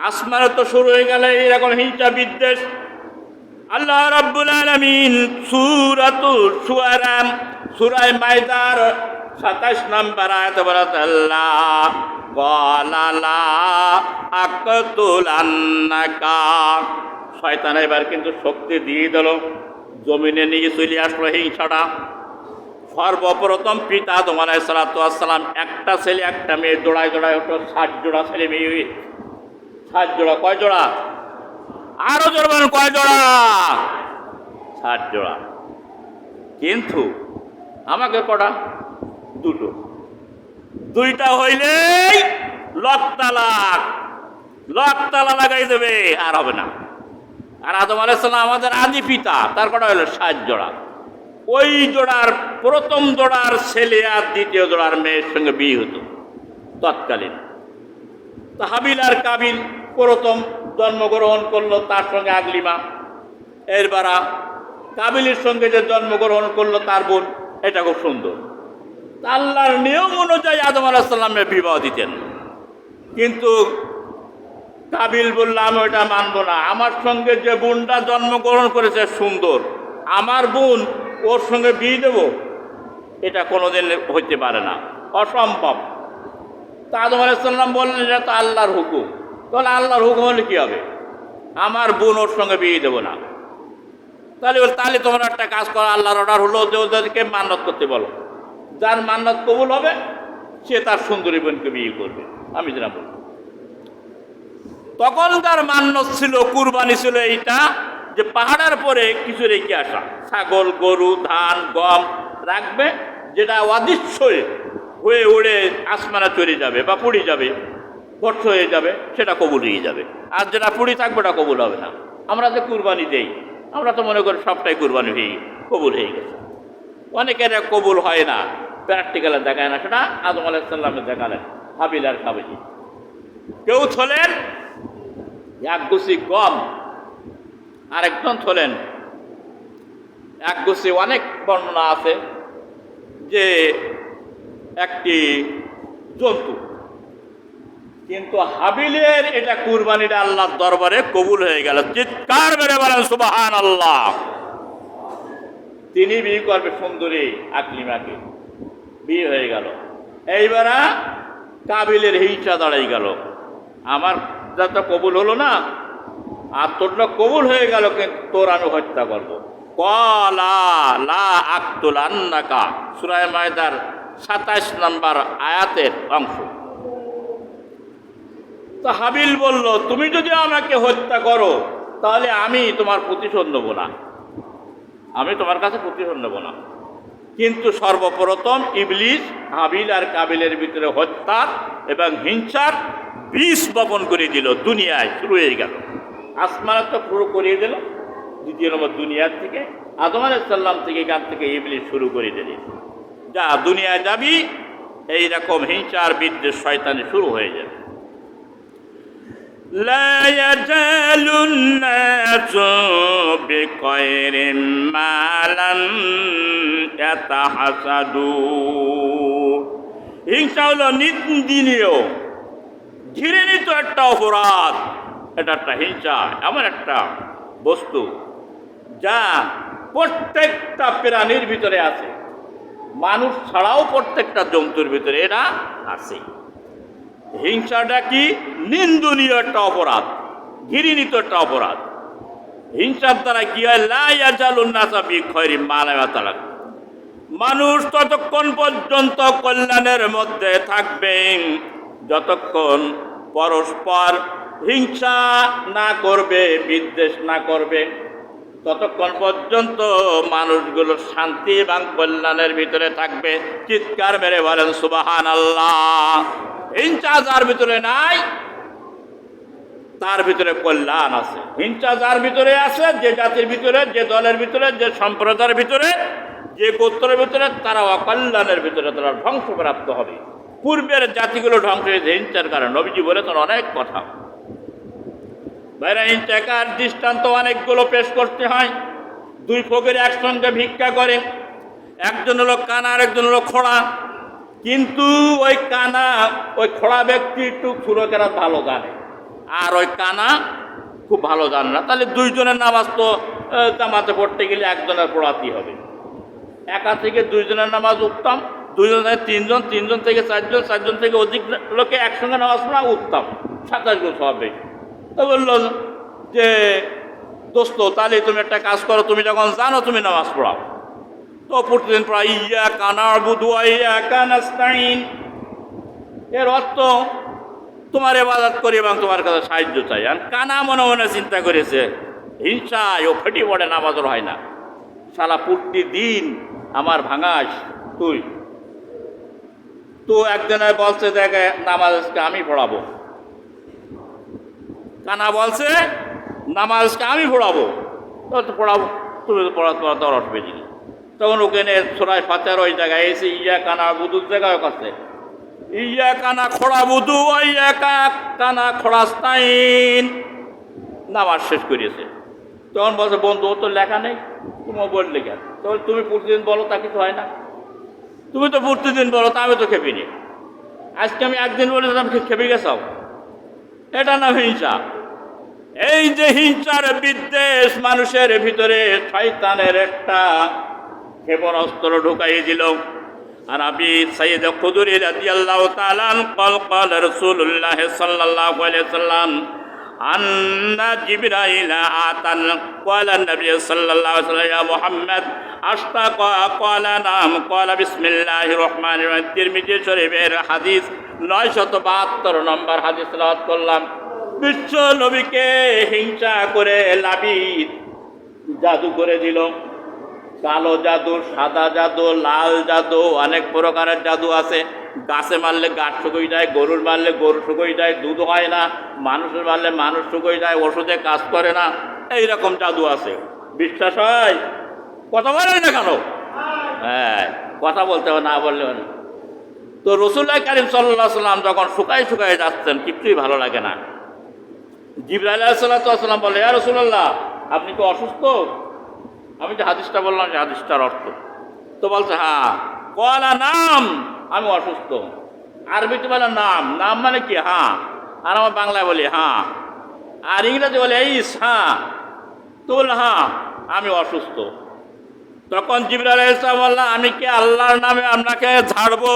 আসমানে তো শুরু হয়ে গেল এরকম হিংসা বিদ্বেষ। আল্লাহ রাব্বুল আলামিন সূরাতুল শুআরা, সূরা মাইদার 27 নম্বর আয়াতে বলেন আল্লাহ ক্বালা লা আকতুলান্নাকা। শয়তান এবার কিন্তু শক্তি দিয়ে দিল, জমিনে নিয়ে চলে আসলো হিংসাটা। সর্বপ্রথম পিতা আদম আলাইহিস সালাতু ওয়াস সালাম, একটা ছেলে একটা মেয়ে, জোড়ায় জোড়ায় হতো 60 জোড়া ছেলে মেয়ে। 60 জোড়া, কয় জোড়া? আরো জোড়া বলেন, কয় জোড়া? 60 জোড়া। কিন্তু আমাকে কটা? দুটো। দুইটা হইলেই লক তালা লাগাই দেবে, আর হবে না। আর আদম আলাইহিস সালাম আমাদের আদি পিতা, তার কটা হইল 60 জোড়া। ওই জোড়ার প্রথম জোড়ার ছেলে আর দ্বিতীয় জোড়ার মেয়ের সঙ্গে বিয়ে হতো তৎকালীন। তো হাবিল আর কাবিল প্রথম জন্মগ্রহণ করলো, তার সঙ্গে আগলিমা। এরবারা কাবিলের সঙ্গে যে জন্মগ্রহণ করলো তার বোন, এটা খুব সুন্দর। আল্লাহর নিয়ম অনুযায়ী আদম আলাইহিস সালামের বিবাহ দিতেন, কিন্তু কাবিল বলল আমি ওটা মানবো না, আমার সঙ্গে যে বোনটা জন্মগ্রহণ করেছে সুন্দর, আমার বোন ওর সঙ্গে বিয়ে দেব, এটা কোনোদিন হইতে পারে না, অসম্ভব। তা আদম আলাইহিস সালাম বললেন এটা তো আল্লাহর হুকুম। তাহলে আল্লাহর হুকুম হলে কী হবে? আমার বোন ওর সঙ্গে বিয়ে দেবো না। তাহলে তোমরা একটা কাজ করো, আল্লাহর অর্ডার হলো যে ওদেরকে মান্নত করতে বলো, যার মান্নত কবুল হবে সে তার সুন্দরী বোনকে বিয়ে করবে, আমি যেটা বলব। তখনকার মান্নত ছিল, কুরবানি ছিল এইটা যে পাহাড়ের পরে কিছু রেখে আসা, ছাগল, গরু, ধান, গম রাখবে, যেটা অদৃশ্য হয়ে উড়ে আসমানে চলে যাবে বা পুড়ে যাবে, ভস্ম হয়ে যাবে, সেটা কবুল হয়ে যাবে। আর যেটা পুড়ে থাকবে ওটা কবুল হবে না। আমরা যে কুরবানি দেই, আমরা তো মনে করি সবটাই কুরবানি হয়ে কবুল হয়ে গেছে। অনেকের কবুল হয় না, প্র্যাকটিক্যালে দেখায় না। সেটা আদম আলাইহিস সালামের দেখালেন হাবিল আর কাবিল। কেউ থলেন এক গুছি গম, আরেকজন থলেন একগুচ্ছে অনেক বর্ণনা আছে যে একটি জন্তু, কিন্তু হাবিলের এটা কুরবানিটা আল্লাহর দরবারে কবুল হয়ে গেল। চিৎকার মেরে বলেন সুবহানাল্লাহ। তিনি বিয়ে করবে সুন্দরী আকলিমাকে, বিয়ে হয়ে গেল। এইবার কাবিলের হিংসা দাঁড়াই গেল, আমার যাতে কবুল হলো না, আর তোরটা কবুল হয়ে গেল, কিন্তু তোর আমি হত্যা করবো। ক্বালা লা আকতুলান্নাকা, সূরা মায়দার ২৭ নম্বর আয়াতের অংশ। তো হাবিল বলল, তুমি যদি আমাকে হত্যা করো তাহলে আমি তোমার প্রতিশোধ নেব না, আমি তোমার কাছে প্রতিশোধ নেব না। কিন্তু সর্বপ্রথম ইবলিস হাবিল আর কাবিলের ভিতরে হত্যা এবং হিংসার বীজ বপন করে দিল। দুনিয়ায় শুরু হয়ে গেল, আসমানে তো শুরু করিয়ে দিল, দ্বিতীয় নম্বর দুনিয়ার থেকে আদম আলাইহিস সালাম থেকে, এখান থেকে ইবলিস শুরু করে দিল। যা দুনিয়ায় যাবি, এইরকম হিংসার বিদ্বেষ শয়তানি শুরু হয়ে যাবে। لا يزال الناس بخير ما لم يتحسدوا। হিংসা হলো নিন্দনীয়, ঘৃণিত একটা অপরাধ। এটা একটা হিংসা, এমন একটা বস্তু যা প্রত্যেকটা প্রাণীর ভিতরে আছে, মানুষ ছাড়াও প্রত্যেকটা জন্তুর ভিতরে এটা আছে। হিংসাটা কি? নিন্দনীয় একটা অপরাধ, ঘৃণিত একটা অপরাধ। হিংসার দ্বারা কি হয়? লা ইয়াজালুন নাসা বিখাইরি মা লা ইয়াতালাক, মানুষ ততক্ষণ পর্যন্ত কল্যাণের মধ্যে থাকবে যতক্ষণ পরস্পর হিংসা না করবে, বিদ্বেষ না করবে, ততক্ষণ পর্যন্ত মানুষগুলো শান্তি এবং কল্যাণের ভিতরে থাকবে। চিৎকার মেরে বলেন সুবহানাল্লাহ। হিংসা যার ভিতরে নাই তার ভিতরে কল্যাণ আছে। হিংসা যার ভিতরে আছে, যে জাতির ভিতরে, যে দলের ভিতরে, যে সম্প্রদায়ের ভিতরে, যে গোত্রের ভিতরে, তারা অকল্যাণের ভিতরে, তারা ধ্বংসপ্রাপ্ত হবে। পূর্বের জাতিগুলো ধ্বংস হয়েছে হিংসার কারণে। নবীজি বলেছেন অনেক কথা। বাইরে হিংসাকার দৃষ্টান্ত অনেকগুলো পেশ করতে হয়। দুই ফকির একসঙ্গে ভিক্ষা করে, একজন হলো কানা আর একজন হলো খোড়া। কিন্তু ওই কানা, ওই খোড়া ব্যক্তি একটু সুরকেরা ভালো জানে, আর ওই কানা খুব ভালো জানে না। তাহলে দুইজনের নামাজ তো জামাতে পড়তে গেলে একজনের পড়াতেই হবে। একা থেকে দুইজনের নামাজ উত্তম, দুইজন থেকে তিনজন, তিনজন থেকে চারজন, চারজন থেকে অধিক লোকে একসঙ্গে নামাজ পড়া উত্তম, ২৭ গুণ সওয়াব বেশি। তো বলল যে দোস্ত, তাহলে তুমি একটা কাজ করো, তুমি যখন জানো তুমি নামাজ পড়াও, তো প্রতিদিন পড়া ইয়্যাকা না'বুদু ওয়া ইয়্যাকা নাস্তাঈন। এর অর্থ তোমার ইবাদত করি এবং তোমার কাছে সাহায্য চাই। আর কানা মনে মনে চিন্তা করেছে, হিংসা ও ফেটি পড়ে নামাজও হয় না, শালা প্রতিদিন আমার ভাঙাস তুই। তো একজনের বলছে, দেখে নামাজকে আমি পড়াবো। কানা বলছে নামাজকে আমি পড়াবো, তো পড়াবো, তুমি তো পড়াতে অসুবিধা নেই। তখন ওখানে সূরা ফাতিহার ওই জায়গায় এসে ইয়্যাকা না'বুদুর জায়গায় কাছে ইয়্যাকা না'বুদু ওয়া ইয়্যাকা নাস্তাঈন নামাজ শেষ করিয়েছে। তখন বলছে, বন্ধু ও তো লেখা নেই, তোমার বললে কেন? তখন তুমি প্রতিদিন বলো, তা কিছু হয় না। তুমি তো প্রতিদিন বলো, তা আমি তো খেপিনি। আজকে আমি একদিন বলে আমি খেপে গেছাও, এটা না হিংসা। এই যে হিংসার বিদ্বেষ মানুষের ভিতরে শয়তানের একটা ক্ষেপণাস্ত্র ঢুকাই দিল। আর আবি সাইয়্যিদ খুদরি রাদিয়াল্লাহু তাআলা قال قال رسول الله صلى الله عليه وسلم أن جبرائيل آتى قال النبي صلى الله عليه وسلم يا محمد أشتاق قال نعم قال بسم الله الرحمن الرحيم। তিরমিজি শরীফের হাদিস ৯৭২ নম্বর হাদিস তেলাওয়াত করলাম। বিশ্ব নবীকে হিংসা করে লাবিদ জাদু করে দিল। কালো জাদু, সাদা জাদু, লাল জাদু, অনেক প্রকারের জাদু আছে। গাছে মারলে গাছ শুকিয়ে যায়, গরুর মারলে গরু শুকিয়ে যায়, দুধ হয় না। মানুষের মারলে মানুষ শুকিয়ে যায়, ওষুধে কাজ করে না। এইরকম জাদু আছে। বিশ্বাস হয়? কথা বলেন না কেন? হ্যাঁ, কথা বলতে হবে, না বললে না। তো রাসূলুল্লাহ কারীম সাল্লাল্লাহু আলাইহি ওয়াসাল্লাম যখন শুকায় শুকায় যাচ্ছেন, কিছুই ভালো লাগে না। জিবরাইল আলাইহিস সালাতু ওয়াস সালাম বলে, ইয়া রাসূলুল্লাহ, আপনি কি অসুস্থ? আমি যে হাদিসটা বললাম যে হাদিসটার অর্থ। তো বলছে হ্যাঁ। কলা নাম, আমি অসুস্থ। আরবিতে বলে নাম, নাম মানে কি হ্যাঁ, আর আমার বাংলায় বলি হ্যাঁ, আর ইংরেজি বলে ইস হ্যাঁ। তো বললো হ্যাঁ আমি অসুস্থ। তখন জিবরাইল আলাইহিস সালাম বললেন, আমি কি আল্লাহর নামে আপনাকে ঝাড়বো,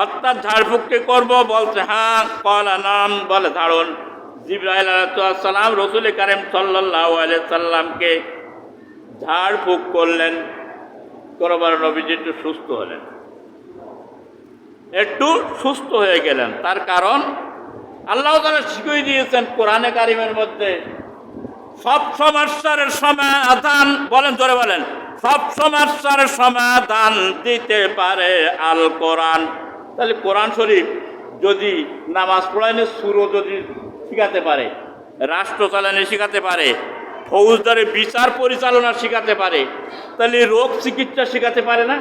অর্থাৎ ঝাড়ফুঁকটি করবো? বলছে হ্যাঁ। কলা নাম, বলে ঝাড়ুন। জিবরাইল আলাইহিস সালাম রাসূল কারীম সাল্লাল্লাহু আলাইহি সাল্লামকে ঝাড়ফুঁক করলেন, করবার নবীজি একটু সুস্থ হলেন, একটু সুস্থ হয়ে গেলেন। তার কারণ আল্লাহ তাআলা শিখিয়ে দিয়েছেন কোরআনে কারিমের মধ্যে, সব সমস্যার সমাধান, বলেন জোরে বলেন, সব সমস্যার সমাধান দিতে পারে আল কোরআন। তাহলে কোরআন শরীফ যদি নামাজ পড়াইলে সুরও যদি শিখাতে পারে, রাষ্ট্র চালানো শিখাতে পারে, ফৌজদারি বিচার পরিচালনা শিখাতে পারে, তাহলে রোগ চিকিৎসা শিখাতে পারে না?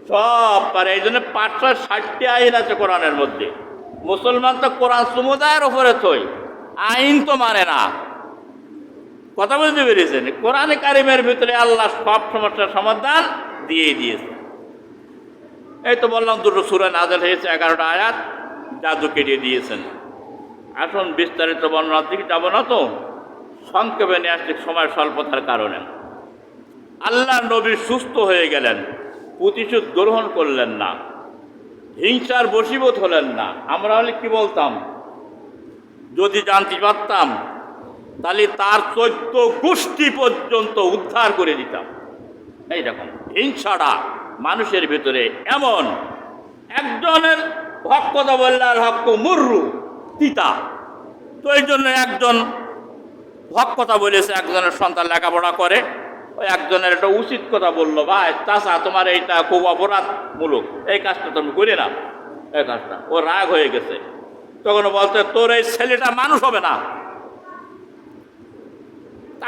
সব পারে। এই জন্য 560টি আইন আছে কোরআনের মধ্যে। মুসলমান তো কোরআন সমুদায়ের ওপরে থই, আইন তো মানে না। কথা বুঝতে পেরেছেন? কোরআনে কারিমের ভিতরে আল্লাহ সব সমস্যার সমাধান দিয়েই দিয়েছে। এই তো বললাম দুটো সূরা নাযিল হয়েছে, 11টা আয়াত, জাদু কেটে দিয়েছেন। এখন বিস্তারিত বর্ণনার দিকে যাব না, তো সংক্ষেপে নিয়ে আসছে সময় স্বল্পতার কারণে। আল্লাহ নবী সুস্থ হয়ে গেলেন, প্রতিশোধ গ্রহণ করলেন না, হিংসার বশীভূত হলেন না। আমরা হলে কি বলতাম, যদি জানতে পারতাম তাহলে তার 14 গোষ্ঠী পর্যন্ত উদ্ধার করে দিতাম। এইরকম হিংসাটা মানুষের ভিতরে এমন, একজনের হক কথা বললে আর হক মুররু তিতা। তো এই জন্য একজন হক কথা বলেছে, একজনের সন্তান লেখাপড়া করে, ওই একজনের একটা উচিত কথা বললো, ভাই চাচা তোমার এইটা খুব অপরাধমূলক, এই কাজটা তুমি করি না, এই কাজটা। ও রাগ হয়ে গেছে, তখন বলছে তোর এই ছেলেটা মানুষ হবে না।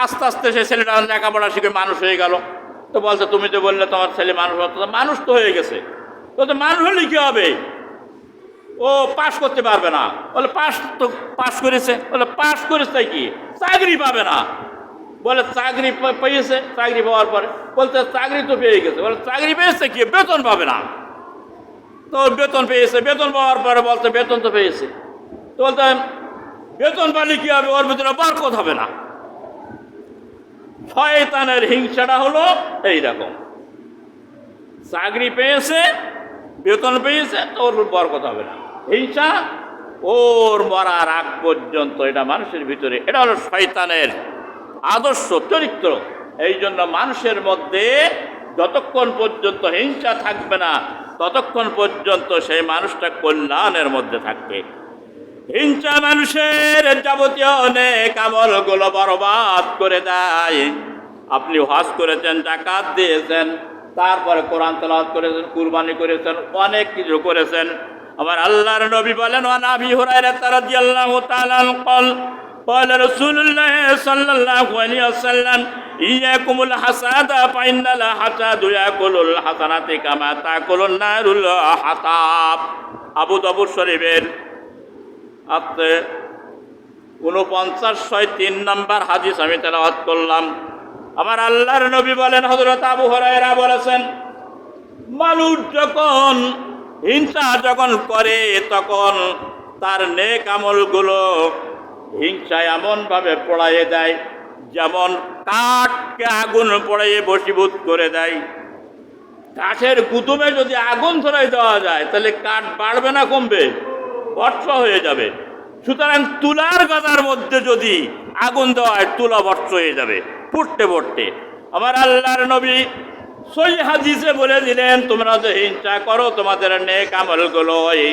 আস্তে আস্তে সে ছেলেটা লেখাপড়া শিখে মানুষ হয়ে গেল। তো বলছে তুমি তো বললে তোমার ছেলে মানুষ হতো, মানুষ তো হয়ে গেছে, তো তো মানুষ হলে কি হবে, ও পাশ করতে পারবে না। বলে পাশ তো পাশ করেছে, বলে পাশ করেছে তাই কি, চাকরি পাবে না। বলে চাকরি পেয়েছে, চাকরি পাওয়ার পরে বলতে চাকরি তো পেয়ে গেছে, বলে চাকরি পেয়েছে কি, বেতন পাবে না। তো বেতন পেয়েছে, বেতন পাওয়ার পরে বলতে বেতন তো পেয়েছে, তো বলতে বেতন পালে কি হবে, ওর ভিতরে বরকত হবে না। শয়তানের হিংসাটা হলো এইরকম, চাকরি পেয়েছে, বেতন পেয়েছে, তো ওর বরকত হবে না। হিংসা ওর মরার আগ পর্যন্ত, এটা মানুষের ভিতরে, এটা হলো শয়তানের আদর্শ চরিত্র। এই জন্য মানুষের মধ্যে যতক্ষণ পর্যন্ত হিংসা থাকবে না, ততক্ষণ পর্যন্ত সেই মানুষটা কল্যাণের মধ্যে থাকবে। হিংসা মানুষের যাবতীয় অনেক আমলগুলো বরবাদ করে দেয়। আপনি হজ করেছেন, যাকাত দিয়েছেন, তারপরে কোরআন তেলাওয়াত করেছেন, কুরবানি করেছেন, অনেক কিছু করেছেন। আমার আল্লাহর নবী বলেন, ওয়ান আবি হুরায়রা রাদিয়াল্লাহু তাআলা قال قال رسول الله صلى الله عليه وسلم إياكم الحسد فإن الحسد يأكل الحسنات كما تأكل النار الحطب। আবু দাউদ শরীফের 49-3 নম্বর হাদিস আমি তেলাওয়াত করলাম। আমার আল্লাহর নবী বলেন, হযরত আবু হুরায়রা বলেছেন, মানুষ যখন হিংসা যখন করে, তখন তার নেক আমলগুলো হিংসায় এমনভাবে পোড়াইয়ে দেয়, যেমন কাঠকে আগুন পোড়াইয়ে বশীভূত করে দেয়। কাঠের গুদুমে যদি আগুন ধরাই দেওয়া যায়, তাহলে কাঠ বাড়বে না কমবে, ভস্ম হয়ে যাবে। সুতরাং তুলার গাদার মধ্যে যদি আগুন দেওয়া হয়, তুলা ভস্ম হয়ে যাবে ফুটতে ফুটতে। আমার আল্লাহর নবী সহিহ হাদিসে বলে দিলেন, তোমরা যে হিংসা করো, তোমাদের নেক আমলগুলো এই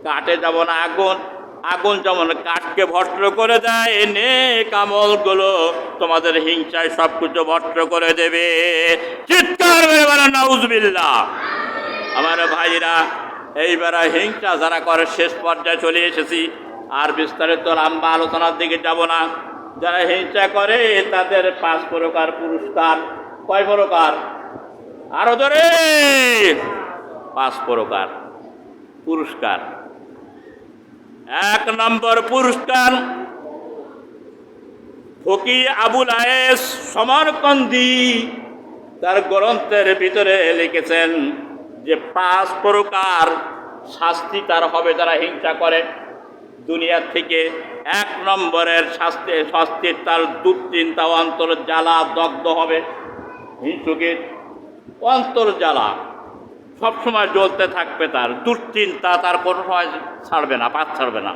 কাঠে যাব না, আগুন, আগুন যেমন কাঠকে ভস্ম করে দেয়, নেক আমলগুলো তোমাদের হিংসায় সব কিছু ভস্ম করে দেবে। চিৎকার করে বলেন নাউজুবিল্লাহ। আমার ভাইরা, এইবারে হিংসা যারা করে শেষ পর্যায়ে চলে এসেছি, আর বিস্তারিত লম্বা আলোচনার দিকে যাব না। যারা হিংসা করে তাদের 5 প্রকার পুরস্কার। কয় প্রকার? আরো ধরে 5 প্রকার পুরস্কার। 1 নম্বর পুরস্কার, ফকি আবুল আয়েস সমরকন্দি তার গ্রন্থের ভিতরে লিখেছেন যে 5 প্রকার শাস্তি তার হবে যারা হিংসা করে দুনিয়ার থেকে। 1 নম্বরের শাস্তি তার দুশ্চিন্তা, অন্তর জ্বালা দগ্ধ হবে। হিংসুকের অন্তর জ্বালা সবসময় জ্বলতে থাকবে, তার দুশ্চিন্তা তার কোনো সময় ছাড়বে না, পাত ছাড়বে না।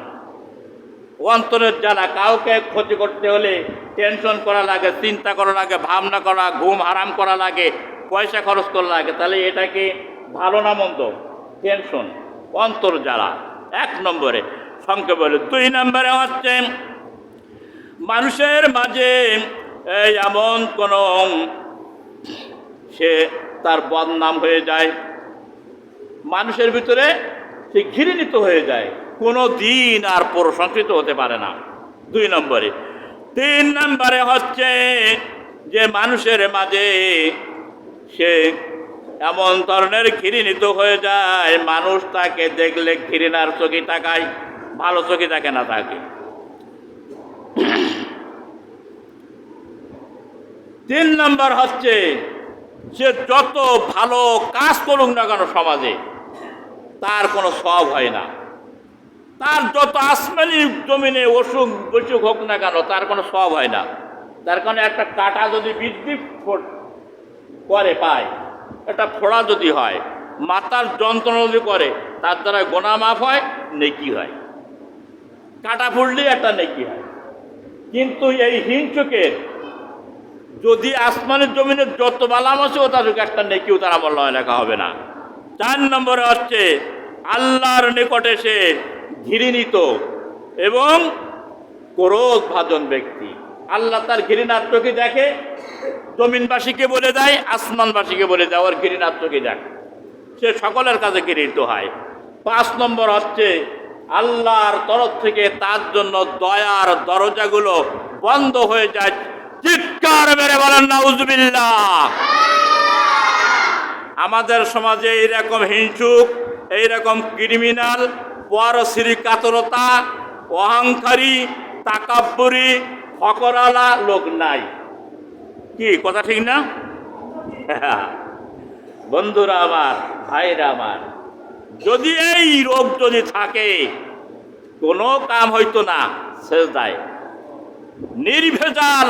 অন্তরের জ্বালা, কাউকে ক্ষতি করতে হলে টেনশন করা লাগে, চিন্তা করা লাগে, ভাবনা করা, ঘুম হারাম করা লাগে, পয়সা খরচ করা লাগে। তাহলে এটা কি ভালো না মন্দ? টেনশন, অন্তর জ্বালা 1 নম্বরে সংক্ষেপে বলে। 2 নম্বরে হচ্ছে মানুষের মাঝে এমন কোন সে তার বদনাম হয়ে যায়, মানুষের ভিতরে সে ঘৃণিত হয়ে যায়, কোনো দিন আর প্রশংসিত হতে পারে না। 2 নম্বরে। 3 নম্বরে হচ্ছে যে মানুষের মাঝে সে এমন ধরনের ঘৃণিত হয়ে যায়, মানুষ তাকে দেখলে ঘৃণার চোখে তাকায়, ভালো চোখে দেখে না তাকে। 3 নম্বর হচ্ছে সে যত ভালো কাজ করুক না কেন সমাজে, তার কোনো সওয়াব হয় না। তার যত আসমানি জমিনে অসুখ বসুখ হোক না কেন, তার কোনো সওয়াব হয় না। তার কারণে একটা কাঁটা যদি বৃদ্ধি করে পায়, একটা ফোড়া যদি হয়, মাথার যন্ত্রণা যদি করে, তার দ্বারা গোনা মাফ হয়, নেকি হয়। কাঁটা ফুললেই একটা নেকি হয়। কিন্তু এই হিংসুকের যদি আসমানের জমিনে যত বালাম আছে, ও তার একটা নেকিও তার আমল নয় লেখা হবে না। 4 নম্বরে হচ্ছে আল্লাহর নিকটে সে ঘৃণিত এবং ক্রোধ ভাজন ব্যক্তি। আল্লাহ তার ঘৃণার চোখে দেখে, জমিনবাসীকে বলে দেয়, আসমানবাসীকে বলে দেয়, ওর ঘৃণার চোখে দেখে, সে সকলের কাছে ঘৃণিত হয়। 5 নম্বর হচ্ছে আল্লাহর তরফ থেকে তার জন্য দয়ার দরজাগুলো বন্ধ হয়ে যায়। চিৎকার মেরে বলেন নাউজুবিল্লাহ। আমাদের সমাজে এইরকম হিংসুক, এইরকম ক্রিমিনাল, পরশ্রী কাতরতা, অহংকারী, তাকাব্বুরি, ফকরালা লোক নাই। কি কথা ঠিক না? বন্ধুরা আমার, ভাইরা আমার, যদি এই রোগ যদি থাকে, কোনো কাম হইতো না সেজদায়। নির্ভেজাল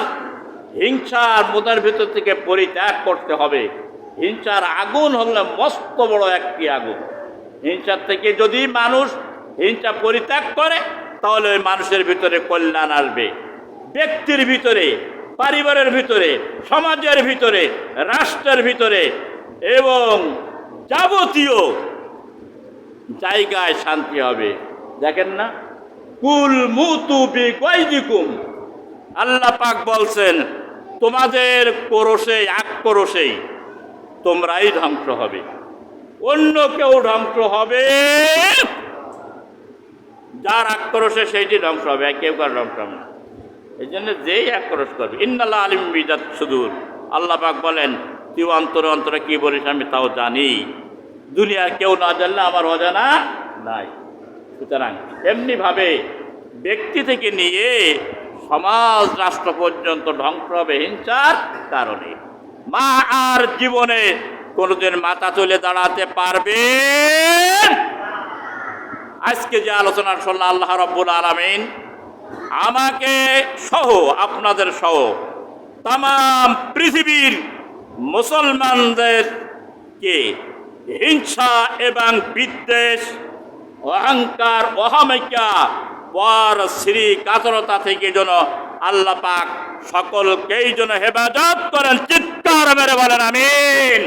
হিংসার মনের ভেতর থেকে পরিত্যাগ করতে হবে। হিংসার আগুন হলে মস্ত বড় একটি আগুন। হিংসার থেকে যদি মানুষ হিংসা পরিত্যাগ করে, তাহলে ওই মানুষের ভিতরে কল্যাণ আসবে। ব্যক্তির ভিতরে, পরিবারের ভিতরে, সমাজের ভিতরে, রাষ্ট্রের ভিতরে এবং যাবতীয় জায়গায় শান্তি হবে। দেখেন না, কুল মুতু বিগাইদিকুম, আল্লাহ পাক বলছেন তোমাদের ক্রোশে, আক্রোশেই তোমরাই ধ্বংস হবে, অন্য কেউ ধ্বংস হবে, যার আক্রোশে সেইটি ধ্বংস হবে, কেউ কার ধ্বংস হবে না। এই জন্য যেই আক্রোশ করবে, ইন্নাল্লাহ আলিম বিজাত সুদূর, আল্লাহ পাক বলেন তুই অন্তরে অন্তরে কি বলিস আমি তাও জানি, দুনিয়ার কেউ না জানলে আমার অজানা নাই। সুতরাং এমনিভাবে ব্যক্তি থেকে নিয়ে সমাজ রাষ্ট্র পর্যন্ত ধ্বংস হবে হিংসার কারণে। মা আর জীবনে কোনোদিন মাথা তুলে দাঁড়াতে পারবে। আজকে যে আলোচনা শুনলাম, আল্লাহ রাব্বুল আলামিন আমাকে সহ, আপনাদের সহ তাম পৃথিবীর মুসলমানদেরকে হিংসা এবং বিদ্বেষ, অহংকার, অহমিকা, পর শ্রী কাতরতা থেকে যেন আল্লাহ পাক সকলকেই যেন হেফাজত করেন। চিৎকার মেরে বলেন আমিন।